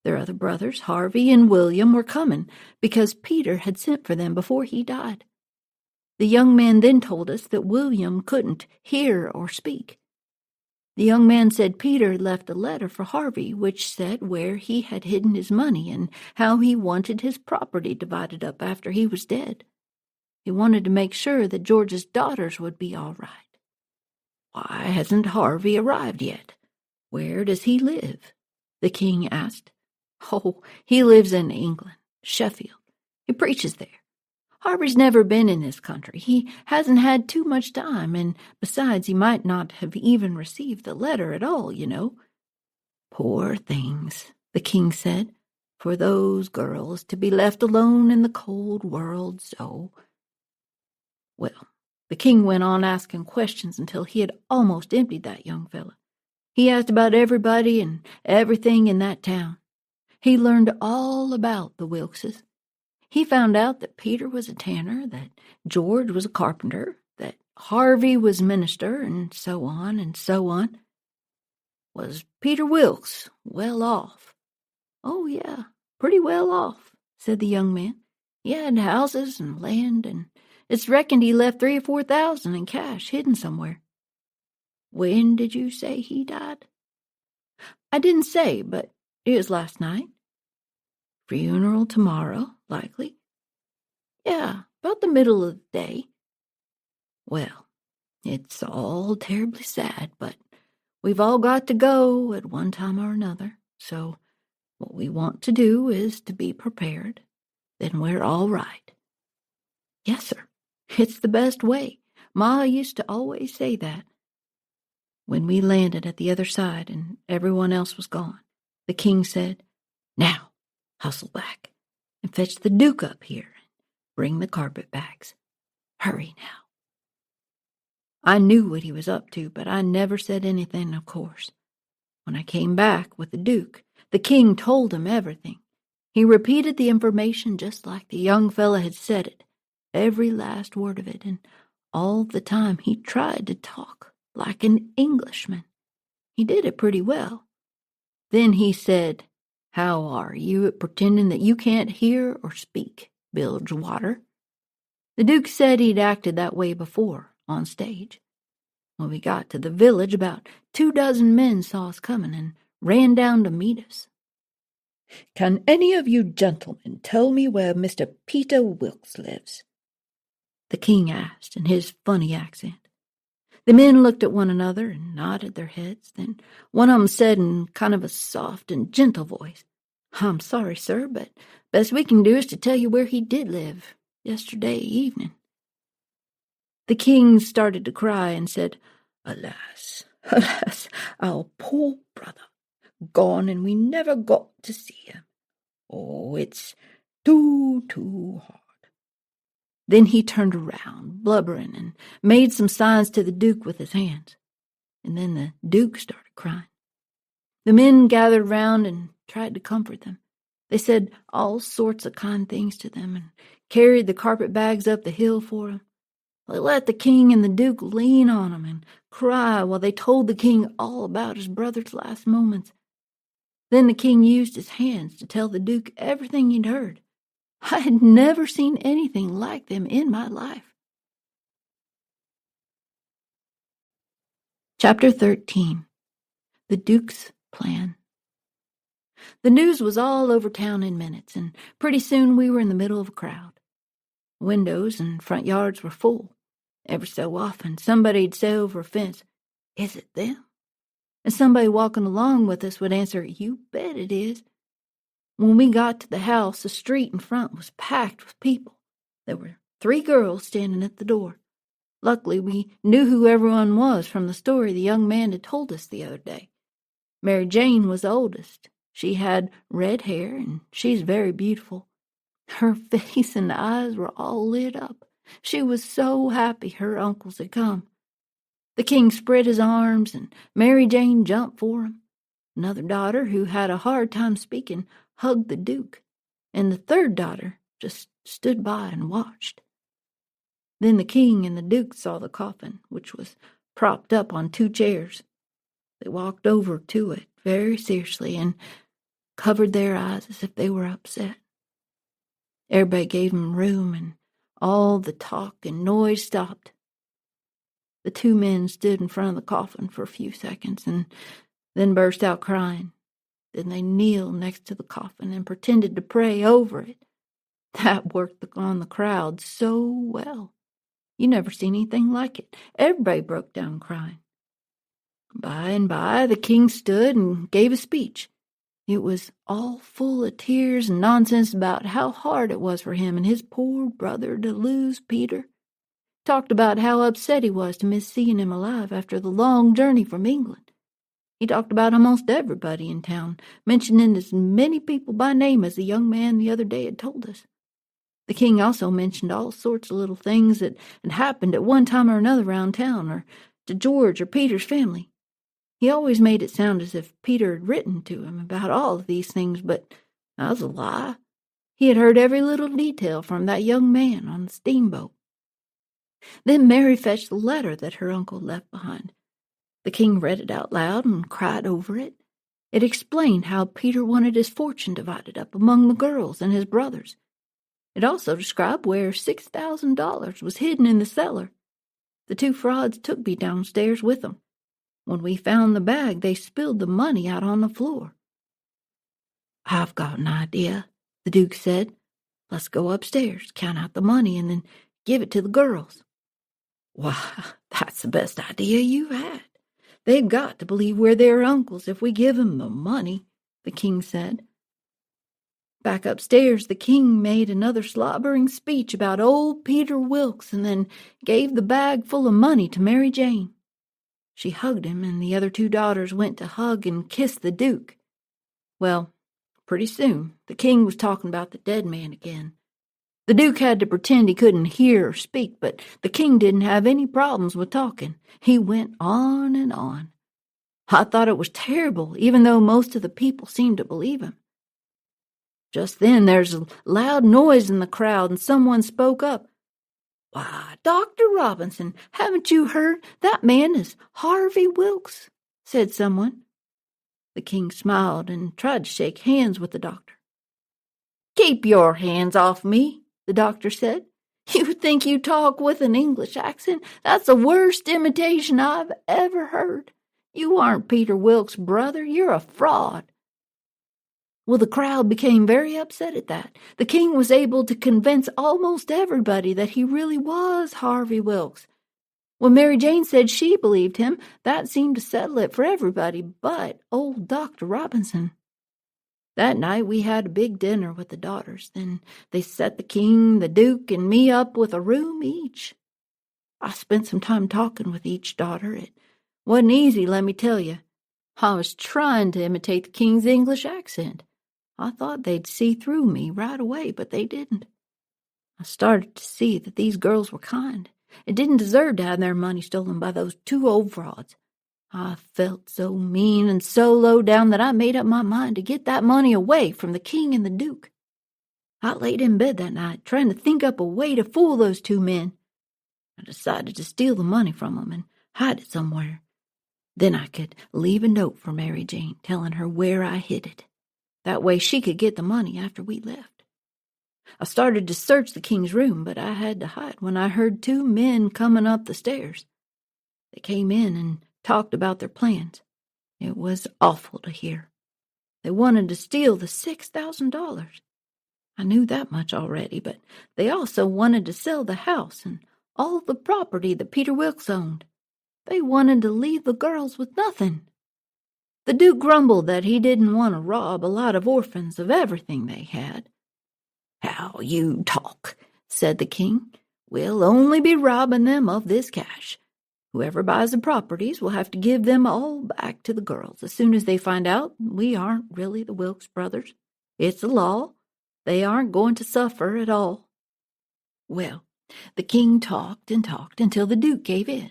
[SPEAKER 1] Their other brothers, Harvey and William, were coming because Peter had sent for them before he died. The young man then told us that William couldn't hear or speak. The young man said Peter had left a letter for Harvey, which said where he had hidden his money and how he wanted his property divided up after he was dead. He wanted to make sure that George's daughters would be all right. Why hasn't Harvey arrived yet? Where does he live? The king asked. Oh, he lives in England, Sheffield. He preaches there. Harvey's never been in this country. He hasn't had too much time, and besides, he might not have even received the letter at all, you know. Poor things, the king said, for those girls to be left alone in the cold world so. Well, the king went on asking questions until he had almost emptied that young fellow. He asked about everybody and everything in that town. He learned all about the Wilkses. He found out that Peter was a tanner, that George was a carpenter, that Harvey was minister, and so on and so on. Was Peter Wilkes well off? Oh, yeah, pretty well off, said the young man. He had houses and land, and it's reckoned he left 3,000 or 4,000 in cash hidden somewhere. When did you say he died? I didn't say, but it was last night. Funeral tomorrow, likely. Yeah, about the middle of the day. Well, it's all terribly sad, but we've all got to go at one time or another, so what we want to do is to be prepared. Then we're all right. Yes, sir. It's the best way. Ma used to always say that. When we landed at the other side and everyone else was gone, the king said, Now, hustle back and fetch the Duke up here and bring the carpet bags. Hurry now. I knew what he was up to, but I never said anything, of course. When I came back with the Duke, the king told him everything. He repeated the information just like the young fellow had said it, every last word of it, and all the time he tried to talk like an Englishman. He did it pretty well. Then he said, How are you at pretending that you can't hear or speak, Bilgewater? The Duke said he'd acted that way before, on stage. When we got to the village, about 24 men saw us coming and ran down to meet us. Can any of you gentlemen tell me where Mr. Peter Wilkes lives? The king asked in his funny accent. The men looked at one another and nodded their heads. Then one of them said in kind of a soft and gentle voice, I'm sorry, sir, but best we can do is to tell you where he did live yesterday evening. The king started to cry and said, Alas, alas, our poor brother, gone and we never got to see him. Oh, it's too hard. Then he turned around, blubbering, and made some signs to the Duke with his hands. And then the Duke started crying. The men gathered round and tried to comfort them. They said all sorts of kind things to them and carried the carpet bags up the hill for them. They let the king and the Duke lean on them and cry while they told the king all about his brother's last moments. Then the king used his hands to tell the Duke everything he'd heard. I had never seen anything like them in my life. Chapter 13. The Duke's Plan. The news was all over town in minutes, and pretty soon we were in the middle of a crowd. Windows and front yards were full. Every so often, somebody'd say over a fence, Is it them? And somebody walking along with us would answer, You bet it is. When we got to the house, the street in front was packed with people. There were 3 girls standing at the door. Luckily, we knew who everyone was from the story the young man had told us the other day. Mary Jane was the oldest. She had red hair, and she's very beautiful. Her face and eyes were all lit up. She was so happy her uncles had come. The king spread his arms, and Mary Jane jumped for him. Another daughter, who had a hard time speaking, hugged the Duke, and the third daughter just stood by and watched. Then the king and the Duke saw the coffin, which was propped up on 2 chairs. They walked over to it very seriously, and covered their eyes as if they were upset. Everybody gave 'em room, and all the talk and noise stopped. The two men stood in front of the coffin for a few seconds and then burst out crying. Then they kneeled next to the coffin and pretended to pray over it. That worked on the crowd so well. You never seen anything like it. Everybody broke down crying. By and by, the king stood and gave a speech. It was all full of tears and nonsense about how hard it was for him and his poor brother to lose Peter. Talked about how upset he was to miss seeing him alive after the long journey from England. He talked about almost everybody in town, mentioning as many people by name as the young man the other day had told us. The king also mentioned all sorts of little things that had happened at one time or another around town, or to George or Peter's family. He always made it sound as if Peter had written to him about all of these things, but that was a lie. He had heard every little detail from that young man on the steamboat. Then Mary fetched the letter that her uncle left behind. The king read it out loud and cried over it. It explained how Peter wanted his fortune divided up among the girls and his brothers. It also described where $6,000 was hidden in the cellar. The two frauds took me downstairs with them. When we found the bag, they spilled the money out on the floor. "I've got an idea," the Duke said. "Let's go upstairs, count out the money, and then give it to the girls." "Why, that's the best idea you've had. They've got to believe we're their uncles if we give 'em the money," the king said. Back upstairs, the king made another slobbering speech about old Peter Wilkes and then gave the bag full of money to Mary Jane. She hugged him, and the other two daughters went to hug and kiss the Duke. Well, pretty soon, the king was talking about the dead man again. The Duke had to pretend he couldn't hear or speak, but the king didn't have any problems with talking. He went on and on. I thought it was terrible, even though most of the people seemed to believe him. Just then there's a loud noise in the crowd, and someone spoke up. "Why, Dr. Robinson, haven't you heard? That man is Harvey Wilkes," said someone. The king smiled and tried to shake hands with the doctor. "Keep your hands off me," the doctor said. "You think you talk with an English accent? That's the worst imitation I've ever heard. You aren't Peter Wilkes' brother. You're a fraud." Well, the crowd became very upset at that. The king was able to convince almost everybody that he really was Harvey Wilkes. When Mary Jane said she believed him, that seemed to settle it for everybody but old Dr. Robinson. That night we had a big dinner with the daughters. Then they set the king, the Duke, and me up with a room each. I spent some time talking with each daughter. It wasn't easy, let me tell you. I was trying to imitate the king's English accent. I thought they'd see through me right away, but they didn't. I started to see that these girls were kind and didn't deserve to have their money stolen by those two old frauds. I felt so mean and so low down that I made up my mind to get that money away from the king and the Duke. I laid in bed that night trying to think up a way to fool those two men. I decided to steal the money from them and hide it somewhere. Then I could leave a note for Mary Jane telling her where I hid it. That way she could get the money after we left. I started to search the king's room, but I had to hide when I heard two men coming up the stairs. They came in and talked about their plans. It was awful to hear. They wanted to steal the $6,000. I knew that much already, but they also wanted to sell the house and all the property that Peter Wilkes owned. They wanted to leave the girls with nothing. The Duke grumbled that he didn't want to rob a lot of orphans of everything they had. "How you talk," said the king. "We'll only be robbing them of this cash. Whoever buys the properties will have to give them all back to the girls as soon as they find out we aren't really the Wilkes brothers. It's the law. They aren't going to suffer at all." Well, the king talked and talked until the Duke gave in.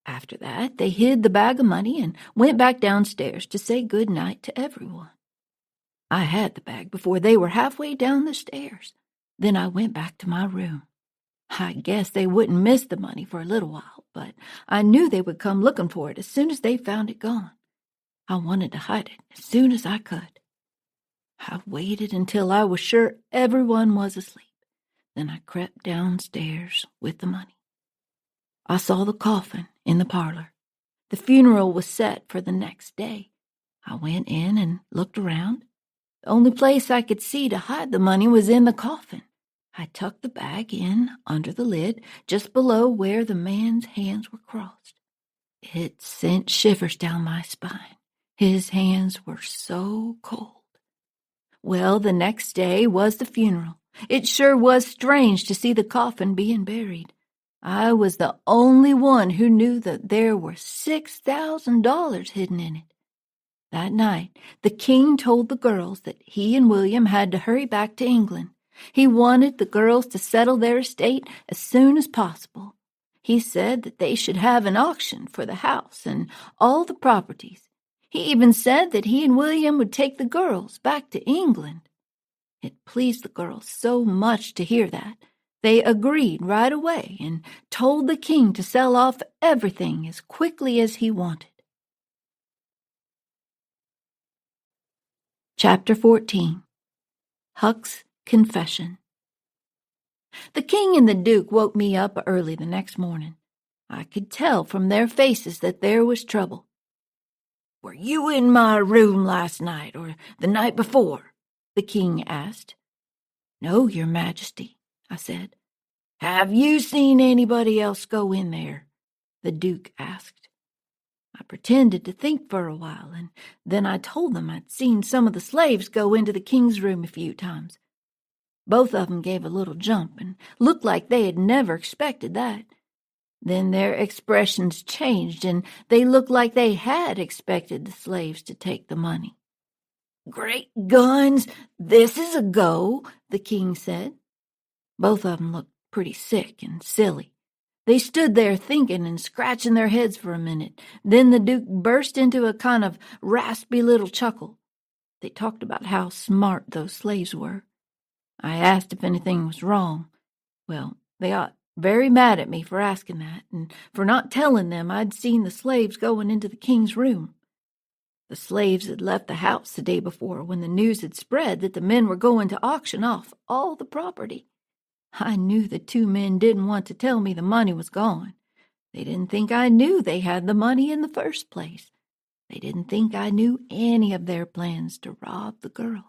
[SPEAKER 1] After that, they hid the bag of money and went back downstairs to say good night to everyone. I had the bag before they were halfway down the stairs. Then I went back to my room. I guess they wouldn't miss the money for a little while, but I knew they would come looking for it as soon as they found it gone. I wanted to hide it as soon as I could. I waited until I was sure everyone was asleep. Then I crept downstairs with the money. I saw the coffin in the parlor. The funeral was set for the next day. I went in and looked around. The only place I could see to hide the money was in the coffin. I tucked the bag in under the lid, just below where the man's hands were crossed. It sent shivers down my spine. His hands were so cold. Well, the next day was the funeral. It sure was strange to see the coffin being buried. I was the only one who knew that there were $6,000 hidden in it. That night, the king told the girls that he and William had to hurry back to England. He wanted the girls to settle their estate as soon as possible. He said that they should have an auction for the house and all the properties. He even said that he and William would take the girls back to England. It pleased the girls so much to hear that. They agreed right away and told the king to sell off everything as quickly as he wanted. Chapter 14. Huck's Confession. The king and the duke woke me up early the next morning. I could tell from their faces that there was trouble. "Were you in my room last night or the night before?" the king asked. "No, your majesty," I said. "Have you seen anybody else go in there?" the duke asked. I pretended to think for a while, and then I told them I'd seen some of the slaves go into the king's room a few times. Both of them gave a little jump and looked like they had never expected that. Then their expressions changed, and they looked like they had expected the slaves to take the money. "Great guns, this is a go," the king said. Both of them looked pretty sick and silly. They stood there thinking and scratching their heads for a minute. Then the duke burst into a kind of raspy little chuckle. They talked about how smart those slaves were. I asked if anything was wrong. Well, they got very mad at me for asking that, and for not telling them I'd seen the slaves going into the king's room. The slaves had left the house the day before when the news had spread that the men were going to auction off all the property. I knew the two men didn't want to tell me the money was gone. They didn't think I knew they had the money in the first place. They didn't think I knew any of their plans to rob the girls.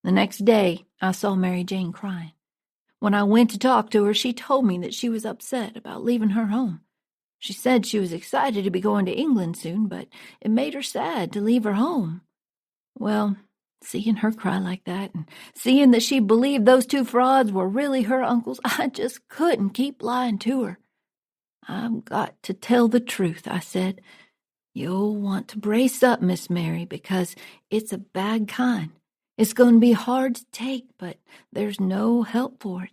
[SPEAKER 1] The next day, I saw Mary Jane crying. When I went to talk to her, she told me that she was upset about leaving her home. She said she was excited to be going to England soon, but it made her sad to leave her home. Well, seeing her cry like that and seeing that she believed those two frauds were really her uncles, I just couldn't keep lying to her. "I've got to tell the truth," I said. "You'll want to brace up, Miss Mary, because it's a bad kind. It's going to be hard to take, but there's no help for it.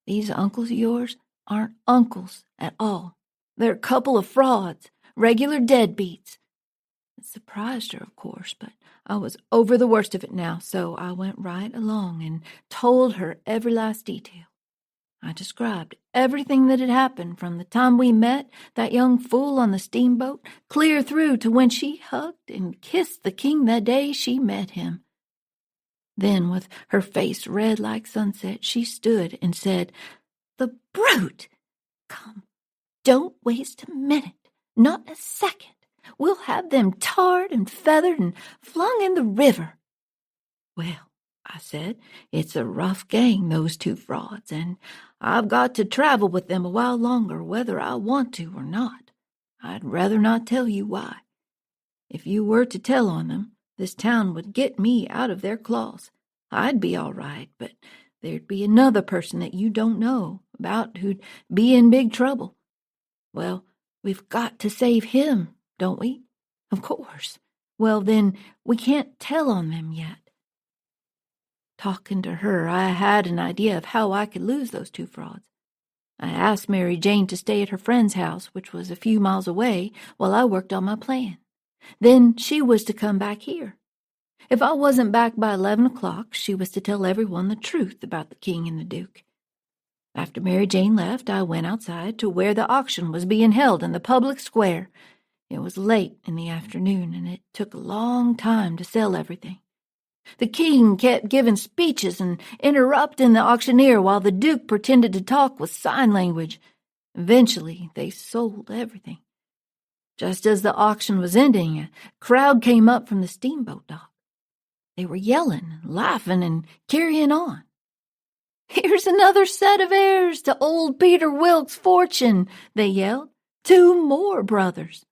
[SPEAKER 1] These uncles of yours aren't uncles at all. They're a couple of frauds, regular deadbeats." It surprised her, of course, but I was over the worst of it now, so I went right along and told her every last detail. I described everything that had happened from the time we met that young fool on the steamboat clear through to when she hugged and kissed the king the day she met him. Then, with her face red like sunset, she stood and said, "The brute! Come, don't waste a minute, not a second. We'll have them tarred and feathered and flung in the river." "Well," I said, "it's a rough gang, those two frauds, and I've got to travel with them a while longer, whether I want to or not. I'd rather not tell you why. If you were to tell on them, this town would get me out of their claws. I'd be all right, but there'd be another person that you don't know about who'd be in big trouble. Well, we've got to save him, don't we?" "Of course." "Well, then, we can't tell on them yet." Talking to her, I had an idea of how I could lose those two frauds. I asked Mary Jane to stay at her friend's house, which was a few miles away, while I worked on my plan. Then she was to come back here. If I wasn't back by 11 o'clock, she was to tell everyone the truth about the king and the duke. After Mary Jane left, I went outside to where the auction was being held in the public square. It was late in the afternoon, and it took a long time to sell everything. The king kept giving speeches and interrupting the auctioneer while the duke pretended to talk with sign language. Eventually, they sold everything. Just as the auction was ending, a crowd came up from the steamboat dock. They were yelling, laughing, and carrying on. "Here's another set of heirs to old Peter Wilkes' fortune," they yelled. "2 more brothers."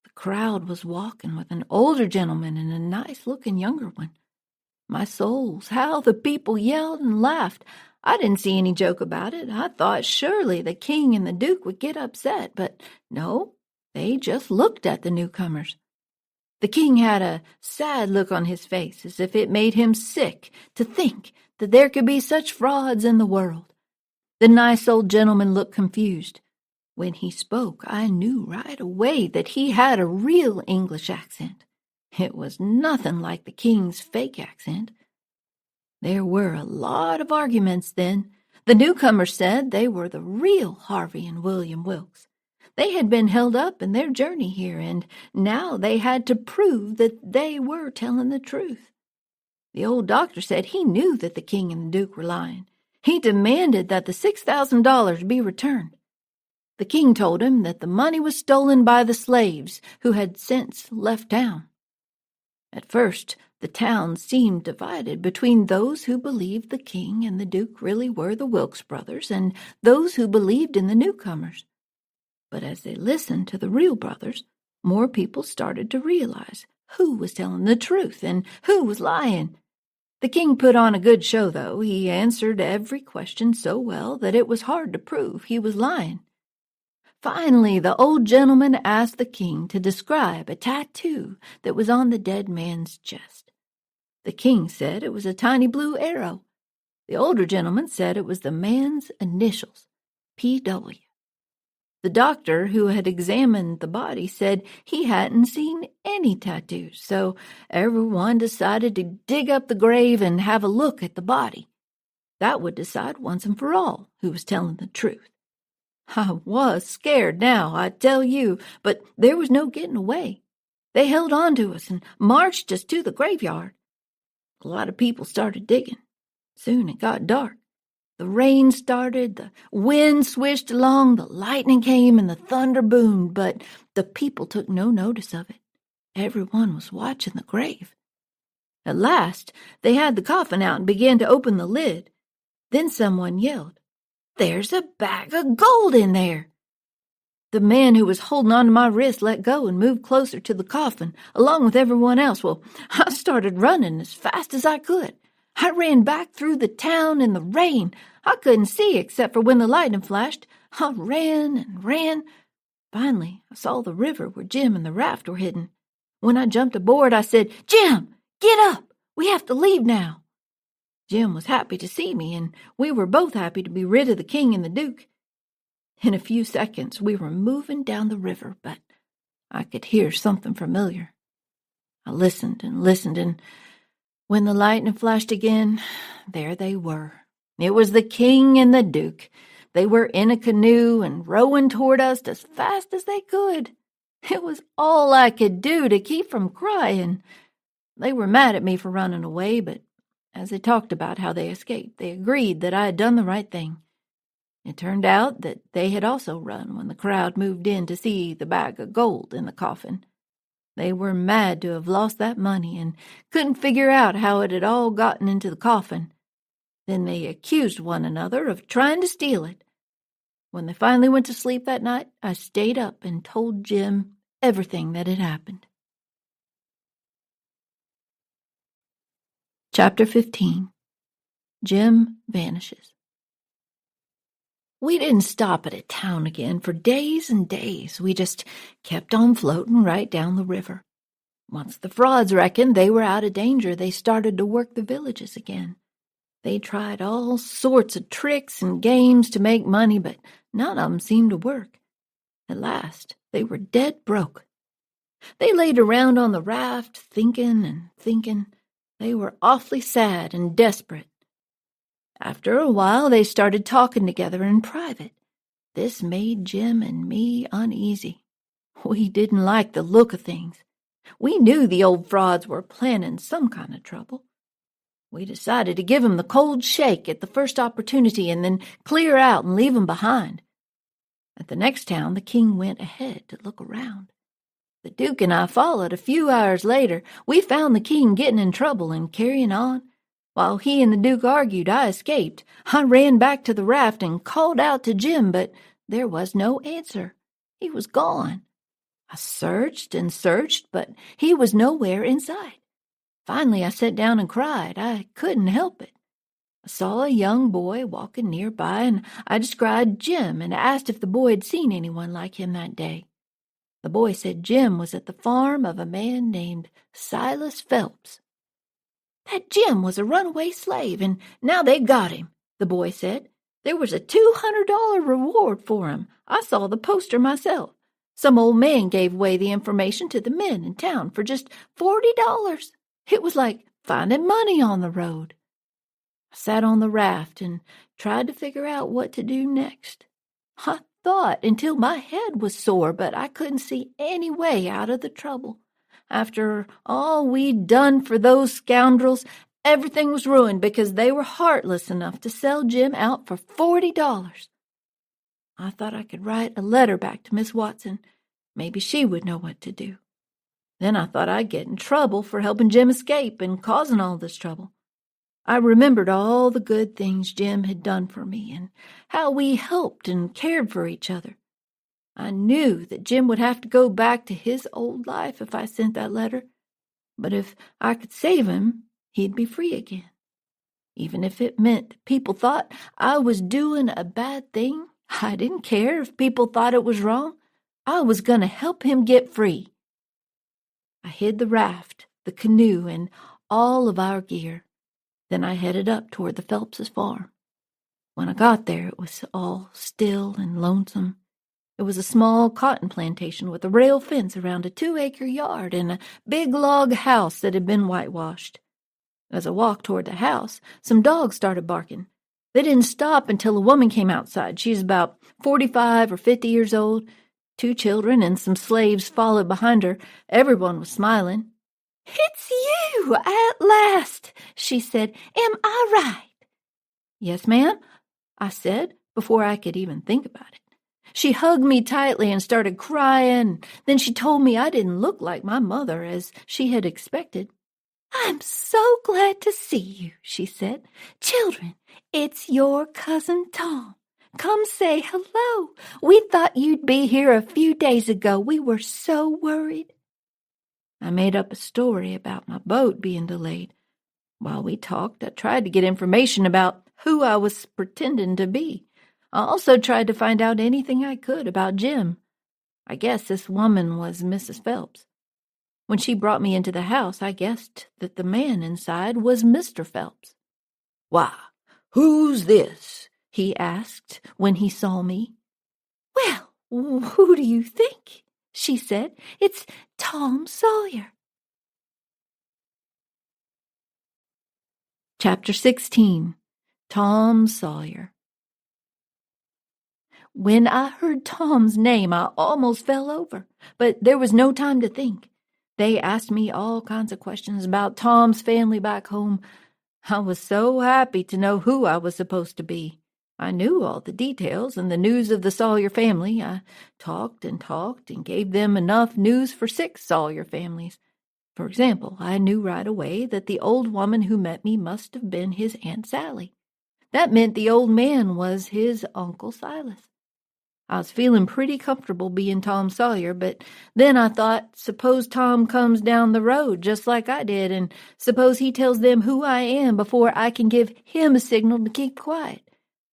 [SPEAKER 1] The crowd was walking with an older gentleman and a nice-looking younger one. My souls, how the people yelled and laughed. I didn't see any joke about it. I thought surely the king and the duke would get upset, but no, they just looked at the newcomers. The king had a sad look on his face, as if it made him sick to think that there could be such frauds in the world. The nice old gentleman looked confused. When he spoke, I knew right away that he had a real English accent. It was nothing like the king's fake accent. There were a lot of arguments then. The newcomers said they were the real Harvey and William Wilkes. They had been held up in their journey here, and now they had to prove that they were telling the truth. The old doctor said he knew that the king and the duke were lying. He demanded that the $6,000 be returned. The king told him that the money was stolen by the slaves who had since left town. At first, the town seemed divided between those who believed the king and the duke really were the Wilkes brothers and those who believed in the newcomers. But as they listened to the real brothers, more people started to realize who was telling the truth and who was lying. The king put on a good show, though. He answered every question so well that it was hard to prove he was lying. Finally, the old gentleman asked the king to describe a tattoo that was on the dead man's chest. The king said it was a tiny blue arrow. The older gentleman said it was the man's initials, P.W. The doctor who had examined the body said he hadn't seen any tattoos, so everyone decided to dig up the grave and have a look at the body. That would decide once and for all who was telling the truth. I was scared now, I tell you, but there was no getting away. They held on to us and marched us to the graveyard. A lot of people started digging. Soon it got dark. The rain started, the wind swished along, the lightning came, and the thunder boomed, but the people took no notice of it. Everyone was watching the grave. At last, they had the coffin out and began to open the lid. Then someone yelled, "There's a bag of gold in there!" The man who was holding on to my wrist let go and moved closer to the coffin, along with everyone else. Well, I started running as fast as I could. I ran back through the town in the rain. I couldn't see except for when the lightning flashed. I ran and ran. Finally, I saw the river where Jim and the raft were hidden. When I jumped aboard, I said, "Jim, get up! We have to leave now." Jim was happy to see me, and we were both happy to be rid of the king and the duke. In a few seconds, we were moving down the river, but I could hear something familiar. I listened, and when the lightning flashed again, there they were. It was the king and the duke. They were in a canoe and rowing toward us as fast as they could. It was all I could do to keep from crying. They were mad at me for running away, but as they talked about how they escaped, they agreed that I had done the right thing. It turned out that they had also run when the crowd moved in to see the bag of gold in the coffin. They were mad to have lost that money and couldn't figure out how it had all gotten into the coffin. Then they accused one another of trying to steal it. When they finally went to sleep that night, I stayed up and told Jim everything that had happened. Chapter 15. Jim Vanishes. We didn't stop at a town again for days and days. We just kept on floating right down the river. Once the frauds reckoned they were out of danger, they started to work the villages again. They tried all sorts of tricks and games to make money, but none of them seemed to work. At last, they were dead broke. They laid around on the raft, thinking and thinking. They were awfully sad and desperate. After a while, they started talking together in private. This made Jim and me uneasy. We didn't like the look of things. We knew the old frauds were planning some kind of trouble. We decided to give him the cold shake at the first opportunity and then clear out and leave him behind. At the next town, the king went ahead to look around. The Duke and I followed. A few hours later, we found the king getting in trouble and carrying on. While he and the Duke argued, I escaped. I ran back to the raft and called out to Jim, but there was no answer. He was gone. I searched and searched, but he was nowhere in sight. Finally, I sat down and cried. I couldn't help it. I saw a young boy walking nearby, and I described Jim and asked if the boy had seen anyone like him that day. The boy said Jim was at the farm of a man named Silas Phelps. That Jim was a runaway slave, and now they've got him, the boy said. There was a $200 reward for him. I saw the poster myself. Some old man gave away the information to the men in town for just $40. It was like finding money on the road. I sat on the raft and tried to figure out what to do next. I thought until my head was sore, but I couldn't see any way out of the trouble. After all we'd done for those scoundrels, everything was ruined because they were heartless enough to sell Jim out for $40. I thought I could write a letter back to Miss Watson. Maybe she would know what to do. Then I thought I'd get in trouble for helping Jim escape and causing all this trouble. I remembered all the good things Jim had done for me and how we helped and cared for each other. I knew that Jim would have to go back to his old life if I sent that letter, but if I could save him, he'd be free again. Even if it meant people thought I was doing a bad thing, I didn't care if people thought it was wrong. I was going to help him get free. I hid the raft, the canoe, and all of our gear. Then I headed up toward the Phelps' farm. When I got there, it was all still and lonesome. It was a small cotton plantation with a rail fence around a 2-acre yard and a big log house that had been whitewashed. As I walked toward the house, some dogs started barking. They didn't stop until a woman came outside. She's about 45 or 50 years old. 2 children and some slaves followed behind her. Everyone was smiling. "It's you, at last," she said. "Am I right?" "Yes, ma'am," I said, before I could even think about it. She hugged me tightly and started crying. Then she told me I didn't look like my mother, as she had expected. "I'm so glad to see you," she said. "Children, it's your cousin Tom. Come say hello. We thought you'd be here a few days ago. We were so worried." I made up a story about my boat being delayed. While we talked, I tried to get information about who I was pretending to be. I also tried to find out anything I could about Jim. I guess this woman was Mrs. Phelps. When she brought me into the house, I guessed that the man inside was Mr. Phelps. "Why, who's this?" he asked when he saw me. "Well, who do you think?" she said. "It's Tom Sawyer." Chapter 16. Tom Sawyer. When I heard Tom's name, I almost fell over, but there was no time to think. They asked me all kinds of questions about Tom's family back home. I was so happy to know who I was supposed to be. I knew all the details and the news of the Sawyer family. I talked and gave them enough news for 6 Sawyer families. For example, I knew right away that the old woman who met me must have been his Aunt Sally. That meant the old man was his Uncle Silas. I was feeling pretty comfortable being Tom Sawyer, but then I thought, suppose Tom comes down the road just like I did, and suppose he tells them who I am before I can give him a signal to keep quiet.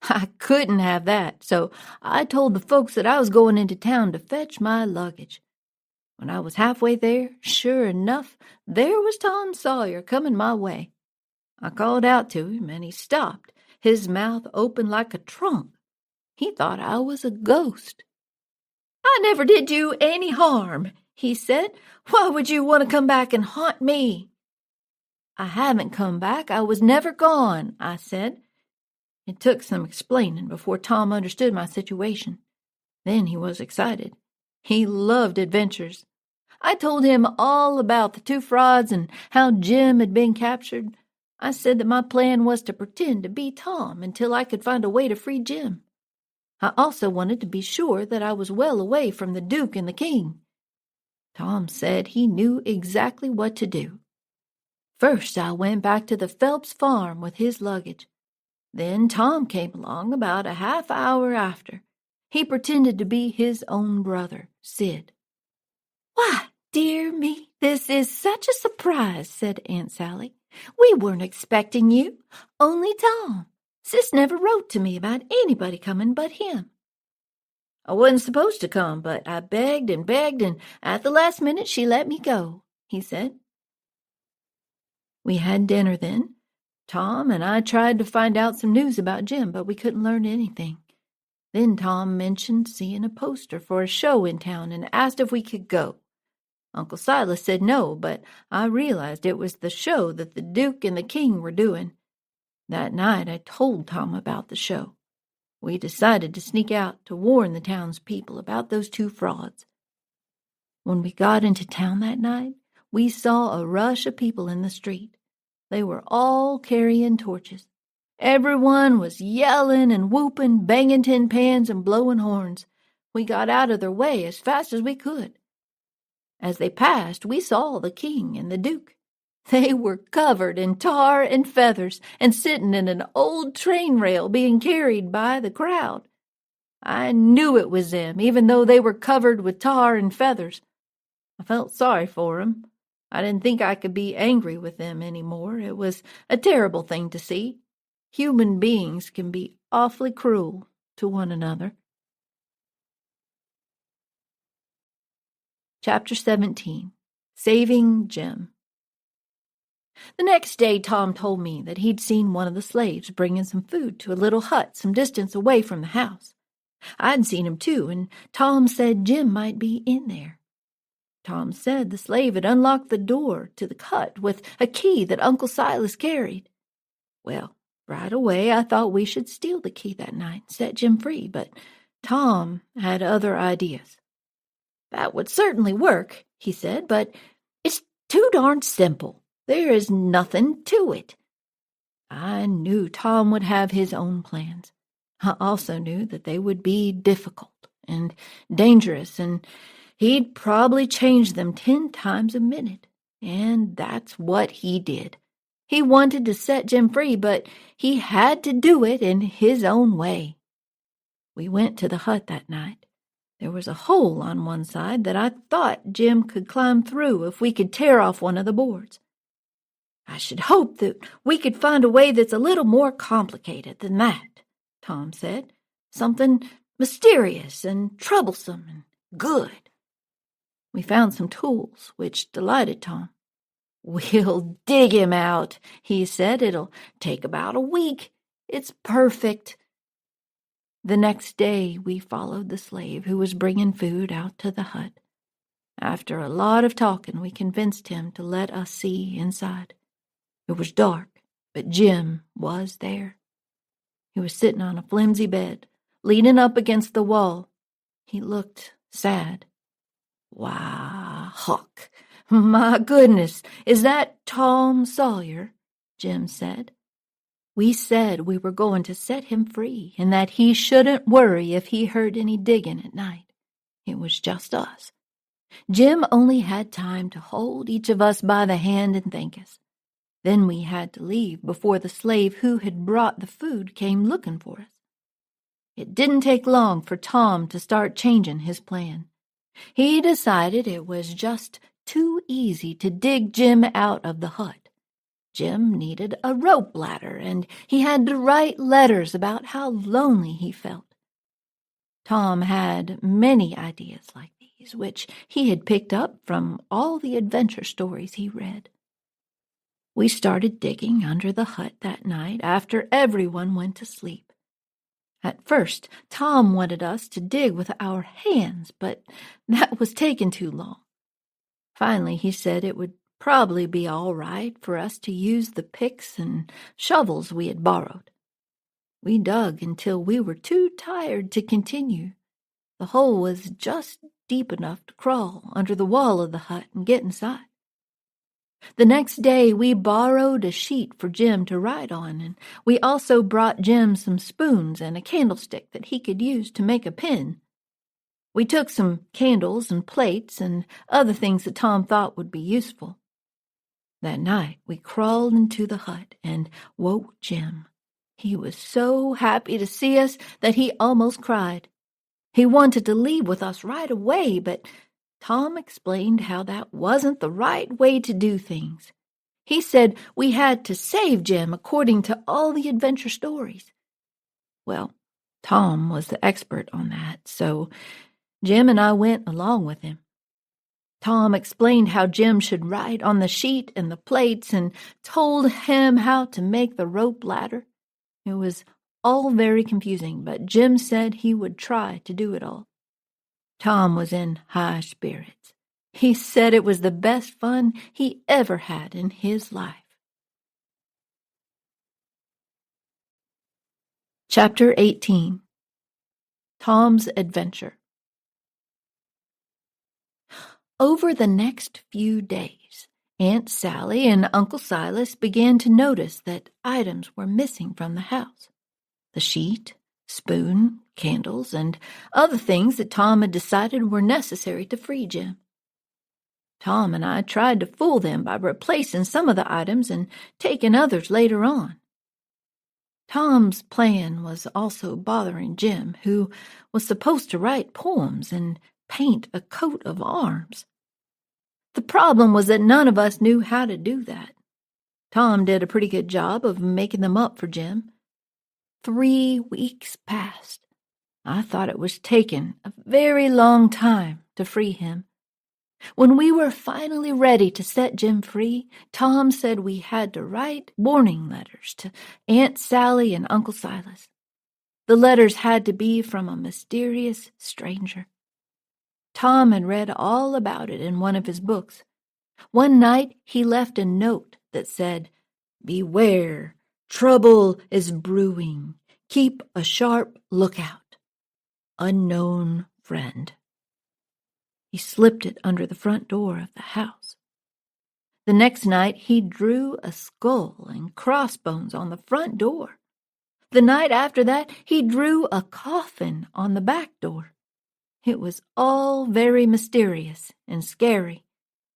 [SPEAKER 1] I couldn't have that, so I told the folks that I was going into town to fetch my luggage. When I was halfway there, sure enough, there was Tom Sawyer coming my way. I called out to him, and he stopped, his mouth open like a trunk. He thought I was a ghost. "I never did you any harm," he said. "Why would you want to come back and haunt me?" "I haven't come back. I was never gone," I said. It took some explaining before Tom understood my situation. Then he was excited. He loved adventures. I told him all about the 2 frauds and how Jim had been captured. I said that my plan was to pretend to be Tom until I could find a way to free Jim. I also wanted to be sure that I was well away from the Duke and the King. Tom said he knew exactly what to do. First, I went back to the Phelps farm with his luggage. Then Tom came along about a half hour after. He pretended to be his own brother, Sid. "Why, dear me, this is such a surprise," said Aunt Sally. "We weren't expecting you. Only Tom. Sis never wrote to me about anybody coming but him." "I wasn't supposed to come, but I begged, and at the last minute she let me go," he said. We had dinner then. Tom and I tried to find out some news about Jim, but we couldn't learn anything. Then Tom mentioned seeing a poster for a show in town and asked if we could go. Uncle Silas said no, but I realized it was the show that the Duke and the King were doing. That night I told Tom about the show. We decided to sneak out to warn the townspeople about those two frauds. When we got into town that night, we saw a rush of people in the street. They were all carrying torches. Everyone was yelling and whooping, banging tin pans and blowing horns. We got out of their way as fast as we could. As they passed, we saw the King and the Duke. They were covered in tar and feathers and sitting in an old train rail being carried by the crowd. I knew it was them, even though they were covered with tar and feathers. I felt sorry for them. I didn't think I could be angry with them anymore. It was a terrible thing to see. Human beings can be awfully cruel to one another. Chapter 17. Saving Jim. The next day Tom told me that he'd seen one of the slaves bringing some food to a little hut some distance away from the house. I'd seen him too, and Tom said Jim might be in there. Tom said the slave had unlocked the door to the hut with a key that Uncle Silas carried. Well, right away I thought we should steal the key that night and set Jim free, but Tom had other ideas. "That would certainly work," he said, "but it's too darn simple. There is nothing to it." I knew Tom would have his own plans. I also knew that they would be difficult and dangerous, and he'd probably change them 10 times a minute. And that's what he did. He wanted to set Jim free, but he had to do it in his own way. We went to the hut that night. There was a hole on one side that I thought Jim could climb through if we could tear off one of the boards. "I should hope that we could find a way that's a little more complicated than that," Tom said. "Something mysterious and troublesome and good." We found some tools, which delighted Tom. "We'll dig him out," he said. "It'll take about a week. It's perfect." The next day we followed the slave who was bringing food out to the hut. After a lot of talking, we convinced him to let us see inside. It was dark, but Jim was there. He was sitting on a flimsy bed, leaning up against the wall. He looked sad. "Why, Huck, my goodness, is that Tom Sawyer?" Jim said. We said we were going to set him free and that he shouldn't worry if he heard any digging at night. It was just us. Jim only had time to hold each of us by the hand and thank us. Then we had to leave before the slave who had brought the food came looking for us. It didn't take long for Tom to start changing his plan. He decided it was just too easy to dig Jim out of the hut. Jim needed a rope ladder, and he had to write letters about how lonely he felt. Tom had many ideas like these, which he had picked up from all the adventure stories he read. We started digging under the hut that night after everyone went to sleep. At first, Tom wanted us to dig with our hands, but that was taking too long. Finally, he said it would probably be all right for us to use the picks and shovels we had borrowed. We dug until we were too tired to continue. The hole was just deep enough to crawl under the wall of the hut and get inside. The next day we borrowed a sheet for Jim to write on, and we also brought Jim some spoons and a candlestick that he could use to make a pen. We took some candles and plates and other things that Tom thought would be useful. That night we crawled into the hut and woke Jim. He was so happy to see us that he almost cried. He wanted to leave with us right away, but Tom explained how that wasn't the right way to do things. He said we had to save Jim according to all the adventure stories. Well, Tom was the expert on that, so Jim and I went along with him. Tom explained how Jim should write on the sheet and the plates and told him how to make the rope ladder. It was all very confusing, but Jim said he would try to do it all. Tom was in high spirits. He said it was the best fun he ever had in his life. Chapter 18. Tom's Adventure. Over the next few days, Aunt Sally and Uncle Silas began to notice that items were missing from the house. The sheet, spoon, candles, and other things that Tom had decided were necessary to free Jim. Tom and I tried to fool them by replacing some of the items and taking others later on. Tom's plan was also bothering Jim, who was supposed to write poems and paint a coat of arms. The problem was that none of us knew how to do that. Tom did a pretty good job of making them up for Jim. 3 weeks passed. I thought it was taking a very long time to free him. When we were finally ready to set Jim free, Tom said we had to write warning letters to Aunt Sally and Uncle Silas. The letters had to be from a mysterious stranger. Tom had read all about it in one of his books. One night he left a note that said, "Beware, trouble is brewing. Keep a sharp lookout. Unknown friend." He slipped it under the front door of the house. The next night he drew a skull and crossbones on the front door. The night after that he drew a coffin on the back door. It was all very mysterious and scary.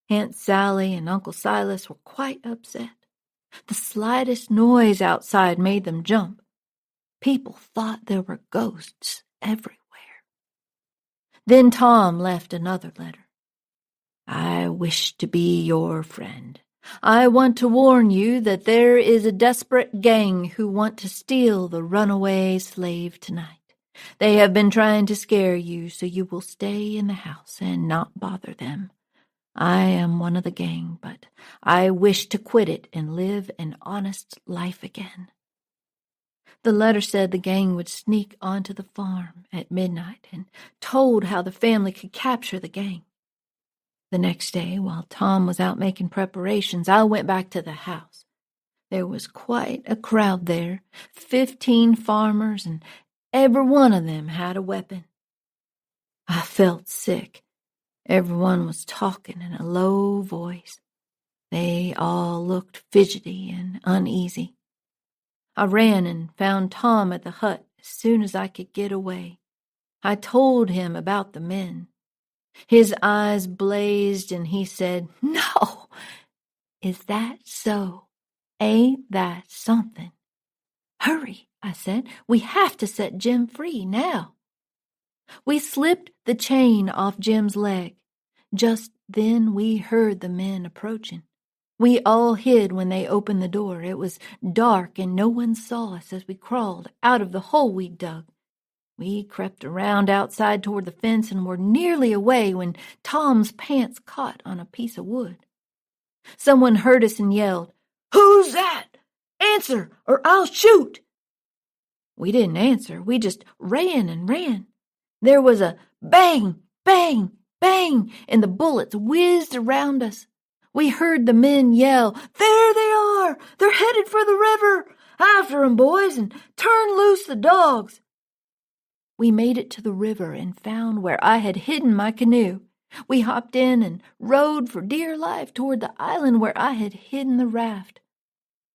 [SPEAKER 1] Aunt Sally and Uncle Silas were quite upset. The slightest noise outside made them jump. People thought there were ghosts everywhere. Then Tom left another letter. "I wish to be your friend. I want to warn you that there is a desperate gang who want to steal the runaway slave tonight. They have been trying to scare you, so you will stay in the house and not bother them. I am one of the gang, but I wish to quit it and live an honest life again." The letter said the gang would sneak onto the farm at midnight and told how the family could capture the gang. The next day, while Tom was out making preparations, I went back to the house. There was quite a crowd there, 15 farmers, and every one of them had a weapon. I felt sick. Everyone was talking in a low voice. They all looked fidgety and uneasy. I ran and found Tom at the hut as soon as I could get away. I told him about the men. His eyes blazed and he said, "No, is that so? Ain't that something?" "Hurry," I said. "We have to set Jim free now." We slipped the chain off Jim's leg. Just then we heard the men approaching. We all hid when they opened the door. It was dark and no one saw us as we crawled out of the hole we dug. We crept around outside toward the fence and were nearly away when Tom's pants caught on a piece of wood. Someone heard us and yelled, "Who's that? Answer or I'll shoot!" We didn't answer. We just ran and ran. There was a bang, bang, bang, and the bullets whizzed around us. We heard the men yell, "There they are! They're headed for the river! After 'em, boys, and turn loose the dogs!" We made it to the river and found where I had hidden my canoe. We hopped in and rowed for dear life toward the island where I had hidden the raft.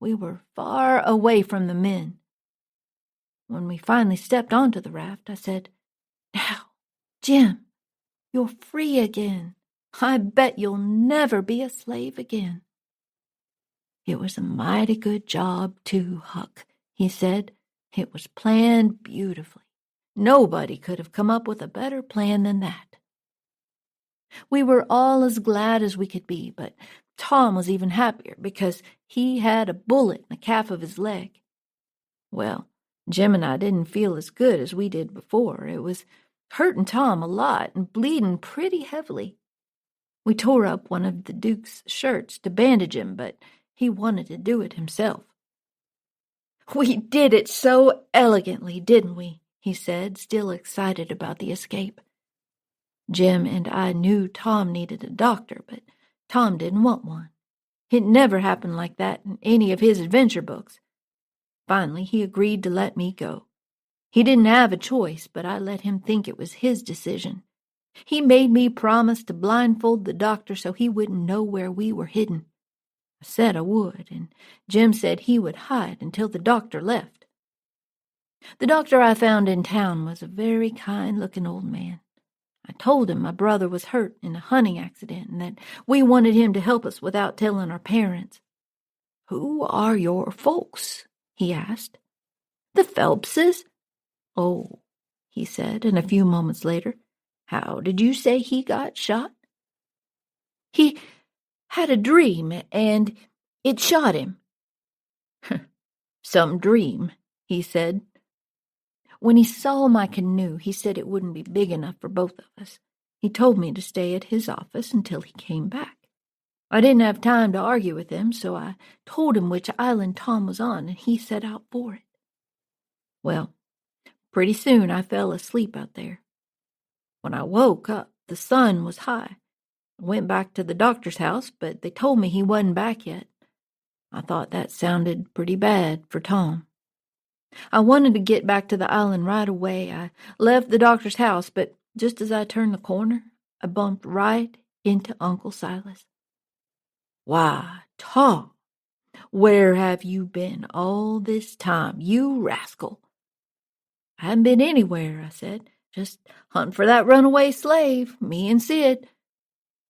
[SPEAKER 1] We were far away from the men. When we finally stepped onto the raft, I said, "Now, Jim, you're free again. I bet you'll never be a slave again." "It was a mighty good job, too, Huck," he said. "It was planned beautifully. Nobody could have come up with a better plan than that." We were all as glad as we could be, but Tom was even happier because he had a bullet in the calf of his leg. Well, Jim and I didn't feel as good as we did before. It was hurting Tom a lot and bleeding pretty heavily. We tore up one of the Duke's shirts to bandage him, but he wanted to do it himself. "We did it so elegantly, didn't we?" he said, still excited about the escape. Jim and I knew Tom needed a doctor, but Tom didn't want one. It never happened like that in any of his adventure books. Finally, he agreed to let me go. He didn't have a choice, but I let him think it was his decision. He made me promise to blindfold the doctor so he wouldn't know where we were hidden. I said I would, and Jim said he would hide until the doctor left. The doctor I found in town was a very kind-looking old man. I told him my brother was hurt in a hunting accident and that we wanted him to help us without telling our parents. "Who are your folks?" he asked. "The Phelpses." "Oh," he said, and a few moments later, "How did you say he got shot?" "He had a dream, and it shot him." "Some dream," he said. When he saw my canoe, he said it wouldn't be big enough for both of us. He told me to stay at his office until he came back. I didn't have time to argue with him, so I told him which island Tom was on, and he set out for it. Well, pretty soon I fell asleep out there. When I woke up, the sun was high. I went back to the doctor's house, but they told me he wasn't back yet. I thought that sounded pretty bad for Tom. I wanted to get back to the island right away. I left the doctor's house, but just as I turned the corner, I bumped right into Uncle Silas. "Why, Tom, where have you been all this time, you rascal?" "I haven't been anywhere," I said. "Just hunting for that runaway slave, me and Sid."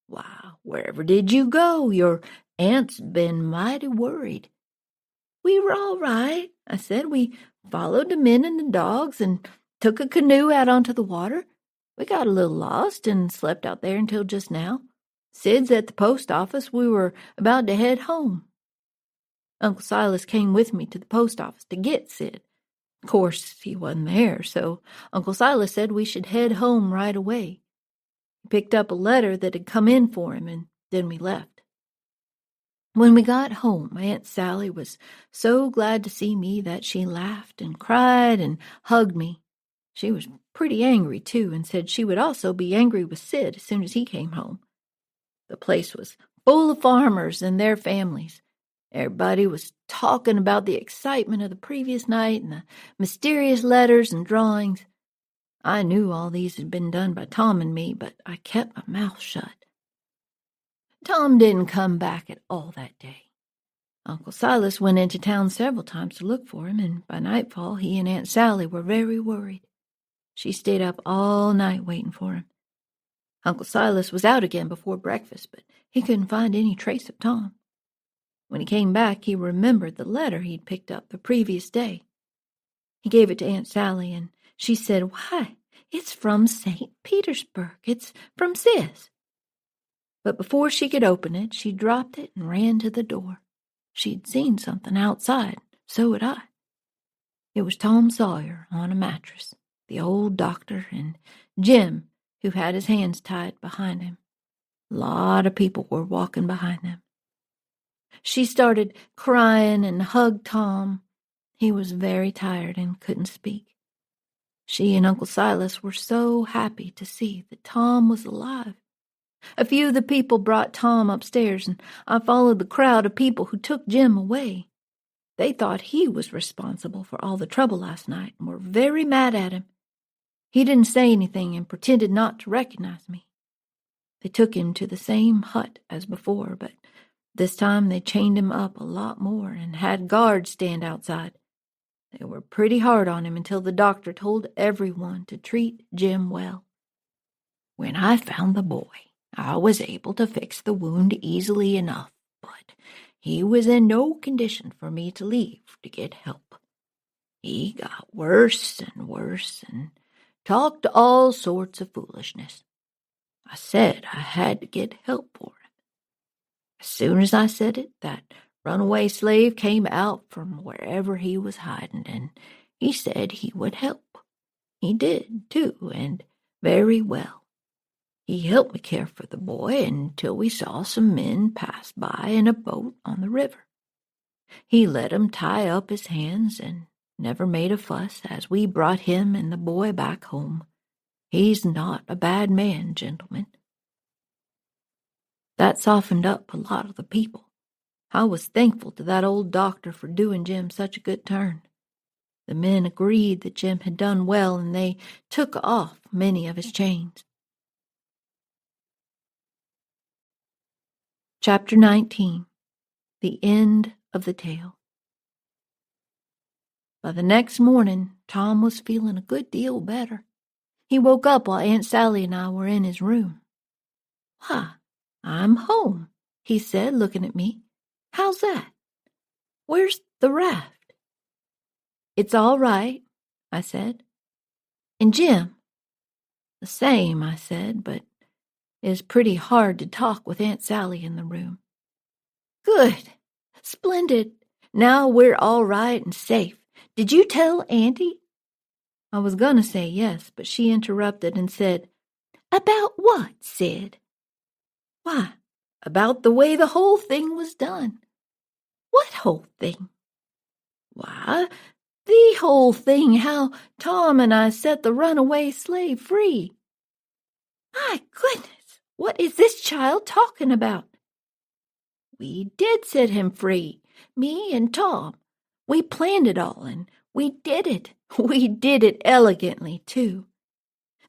[SPEAKER 1] "Why, wherever did you go? Your aunt's been mighty worried." "We were all right," I said. "We followed the men and the dogs and took a canoe out onto the water. We got a little lost and slept out there until just now. Sid's at the post office. We were about to head home." Uncle Silas came with me to the post office to get Sid. Of course, he wasn't there, so Uncle Silas said we should head home right away. He picked up a letter that had come in for him, and then we left. When we got home, Aunt Sally was so glad to see me that she laughed and cried and hugged me. She was pretty angry, too, and said she would also be angry with Sid as soon as he came home. The place was full of farmers and their families. Everybody was talking about the excitement of the previous night and the mysterious letters and drawings. I knew all these had been done by Tom and me, but I kept my mouth shut. Tom didn't come back at all that day. Uncle Silas went into town several times to look for him, and by nightfall he and Aunt Sally were very worried. She stayed up all night waiting for him. Uncle Silas was out again before breakfast, but he couldn't find any trace of Tom. When he came back, he remembered the letter he'd picked up the previous day. He gave it to Aunt Sally, and she said, "Why, it's from St. Petersburg. It's from Sis." But before she could open it, she dropped it and ran to the door. She'd seen something outside. So had I. It was Tom Sawyer on a mattress, the old doctor, and Jim, who had his hands tied behind him. A lot of people were walking behind them. She started crying and hugged Tom. He was very tired and couldn't speak. She and Uncle Silas were so happy to see that Tom was alive. A few of the people brought Tom upstairs, and I followed the crowd of people who took Jim away. They thought he was responsible for all the trouble last night and were very mad at him. He didn't say anything and pretended not to recognize me. They took him to the same hut as before, but this time they chained him up a lot more and had guards stand outside. They were pretty hard on him until the doctor told everyone to treat Jim well. When I found the boy, I was able to fix the wound easily enough, but he was in no condition for me to leave to get help. He got worse and worse and talked all sorts of foolishness. I said I had to get help for him. As soon as I said it, that runaway slave came out from wherever he was hiding, and he said he would help. He did, too, and very well. He helped me care for the boy until we saw some men pass by in a boat on the river. He let 'em tie up his hands and never made a fuss as we brought him and the boy back home. He's not a bad man, gentlemen. That softened up a lot of the people. I was thankful to that old doctor for doing Jim such a good turn. The men agreed that Jim had done well, and they took off many of his chains. Chapter 19. The End of the Tale. By the next morning, Tom was feeling a good deal better. He woke up while Aunt Sally and I were in his room. "Why, I'm home," he said, looking at me. "How's that? Where's the raft?" "It's all right," I said. "And Jim?" "The same," I said, but it's pretty hard to talk with Aunt Sally in the room. "Good. Splendid. Now we're all right and safe. Did you tell Auntie?" I was going to say yes, but she interrupted and said, "About what, Sid?" "Why, about the way the whole thing was done." "What whole thing?" "Why, the whole thing, how Tom and I set the runaway slave free." "My goodness, what is this child talking about?" "We did set him free, me and Tom. We planned it all, and we did it. We did it elegantly, too.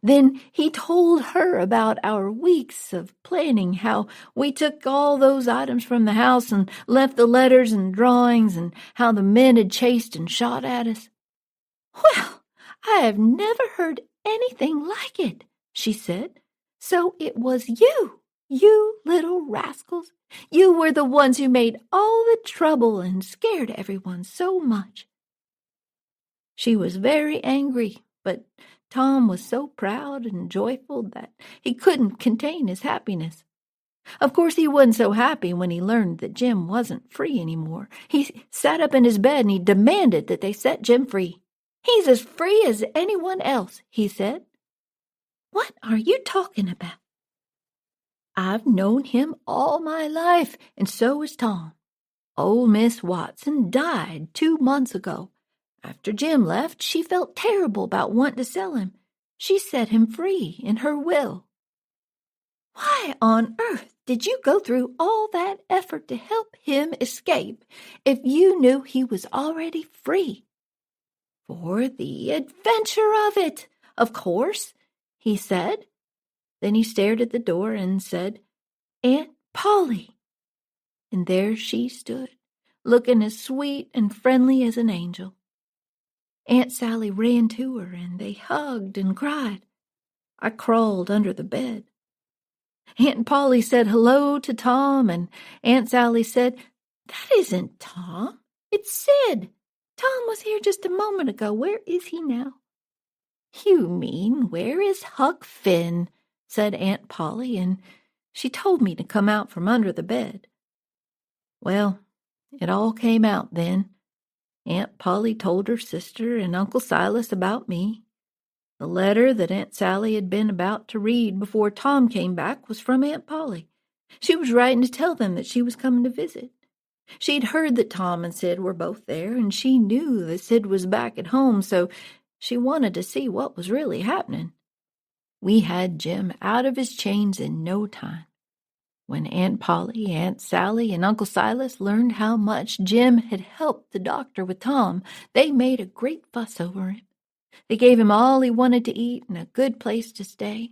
[SPEAKER 1] Then he told her about our weeks of planning, how we took all those items from the house and left the letters and drawings, and how the men had chased and shot at us. "Well, I have never heard anything like it," she said. "So it was you little rascals. You were the ones who made all the trouble and scared everyone so much." She was very angry, but Tom was so proud and joyful that he couldn't contain his happiness. Of course, he wasn't so happy when he learned that Jim wasn't free anymore. He sat up in his bed and he demanded that they set Jim free. "He's as free as anyone else," he said. "What are you talking about?" "I've known him all my life, and so has Tom. Old Miss Watson died 2 months ago. After Jim left, she felt terrible about wanting to sell him. She set him free in her will." "Why on earth did you go through all that effort to help him escape if you knew he was already free?" "For the adventure of it, of course," he said. Then he stared at the door and said, "Aunt Polly." And there she stood, looking as sweet and friendly as an angel. Aunt Sally ran to her, and they hugged and cried. I crawled under the bed. Aunt Polly said hello to Tom, and Aunt Sally said, "That isn't Tom, it's Sid. Tom was here just a moment ago. Where is he now?" "You mean, where is Huck Finn?" said Aunt Polly, and she told me to come out from under the bed. Well, it all came out then. Aunt Polly told her sister and Uncle Silas about me. The letter that Aunt Sally had been about to read before Tom came back was from Aunt Polly. She was writing to tell them that she was coming to visit. She'd heard that Tom and Sid were both there, and she knew that Sid was back at home, so she wanted to see what was really happening. We had Jim out of his chains in no time. When Aunt Polly, Aunt Sally, and Uncle Silas learned how much Jim had helped the doctor with Tom, they made a great fuss over him. They gave him all he wanted to eat and a good place to stay.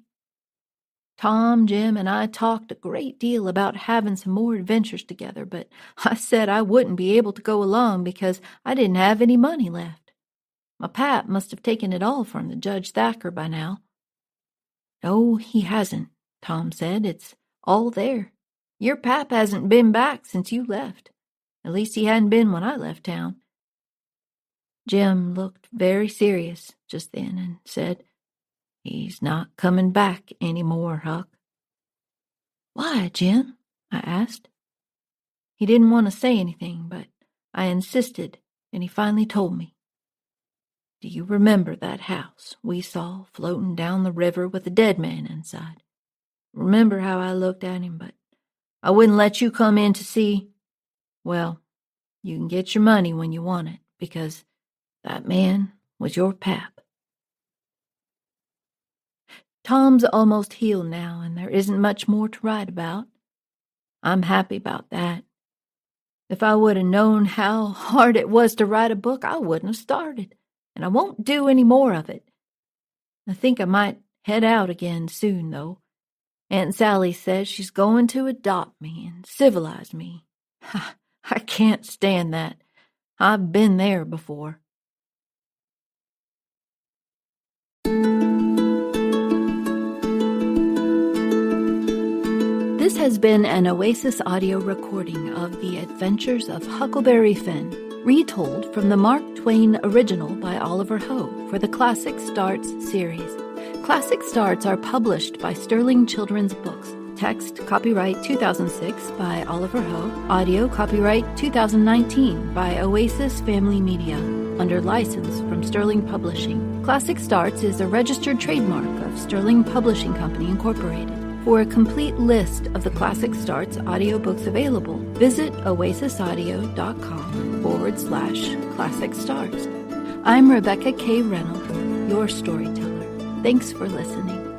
[SPEAKER 1] Tom, Jim, and I talked a great deal about having some more adventures together, but I said I wouldn't be able to go along because I didn't have any money left. My pap must have taken it all from the Judge Thacker by now. No, he hasn't, Tom said. It's all there. Your pap hasn't been back since you left. At least he hadn't been when I left town. Jim looked very serious just then and said, "He's not coming back any more, Huck." "Why, Jim?" I asked. He didn't want to say anything, but I insisted, and he finally told me. "Do you remember that house we saw floating down the river with a dead man inside? Remember how I looked at him, but I wouldn't let you come in to see? Well, you can get your money when you want it, because that man was your pap." Tom's almost healed now, and there isn't much more to write about. I'm happy about that. If I would have known how hard it was to write a book, I wouldn't have started, and I won't do any more of it. I think I might head out again soon, though. Aunt Sally says she's going to adopt me and civilize me. I can't stand that. I've been there before. This has been an Oasis audio recording of The Adventures of Huckleberry Finn, retold from the Mark Twain original by Oliver Ho for the Classic Starts series. Classic Starts are published by Sterling Children's Books. Text copyright 2006 by Oliver Ho. Audio copyright 2019 by Oasis Family Media. Under license from Sterling Publishing. Classic Starts is a registered trademark of Sterling Publishing Company, Incorporated. For a complete list of the Classic Starts audiobooks available, visit oasisaudio.com/Classic Starts. I'm Rebecca K. Reynolds, your storyteller. Thanks for listening.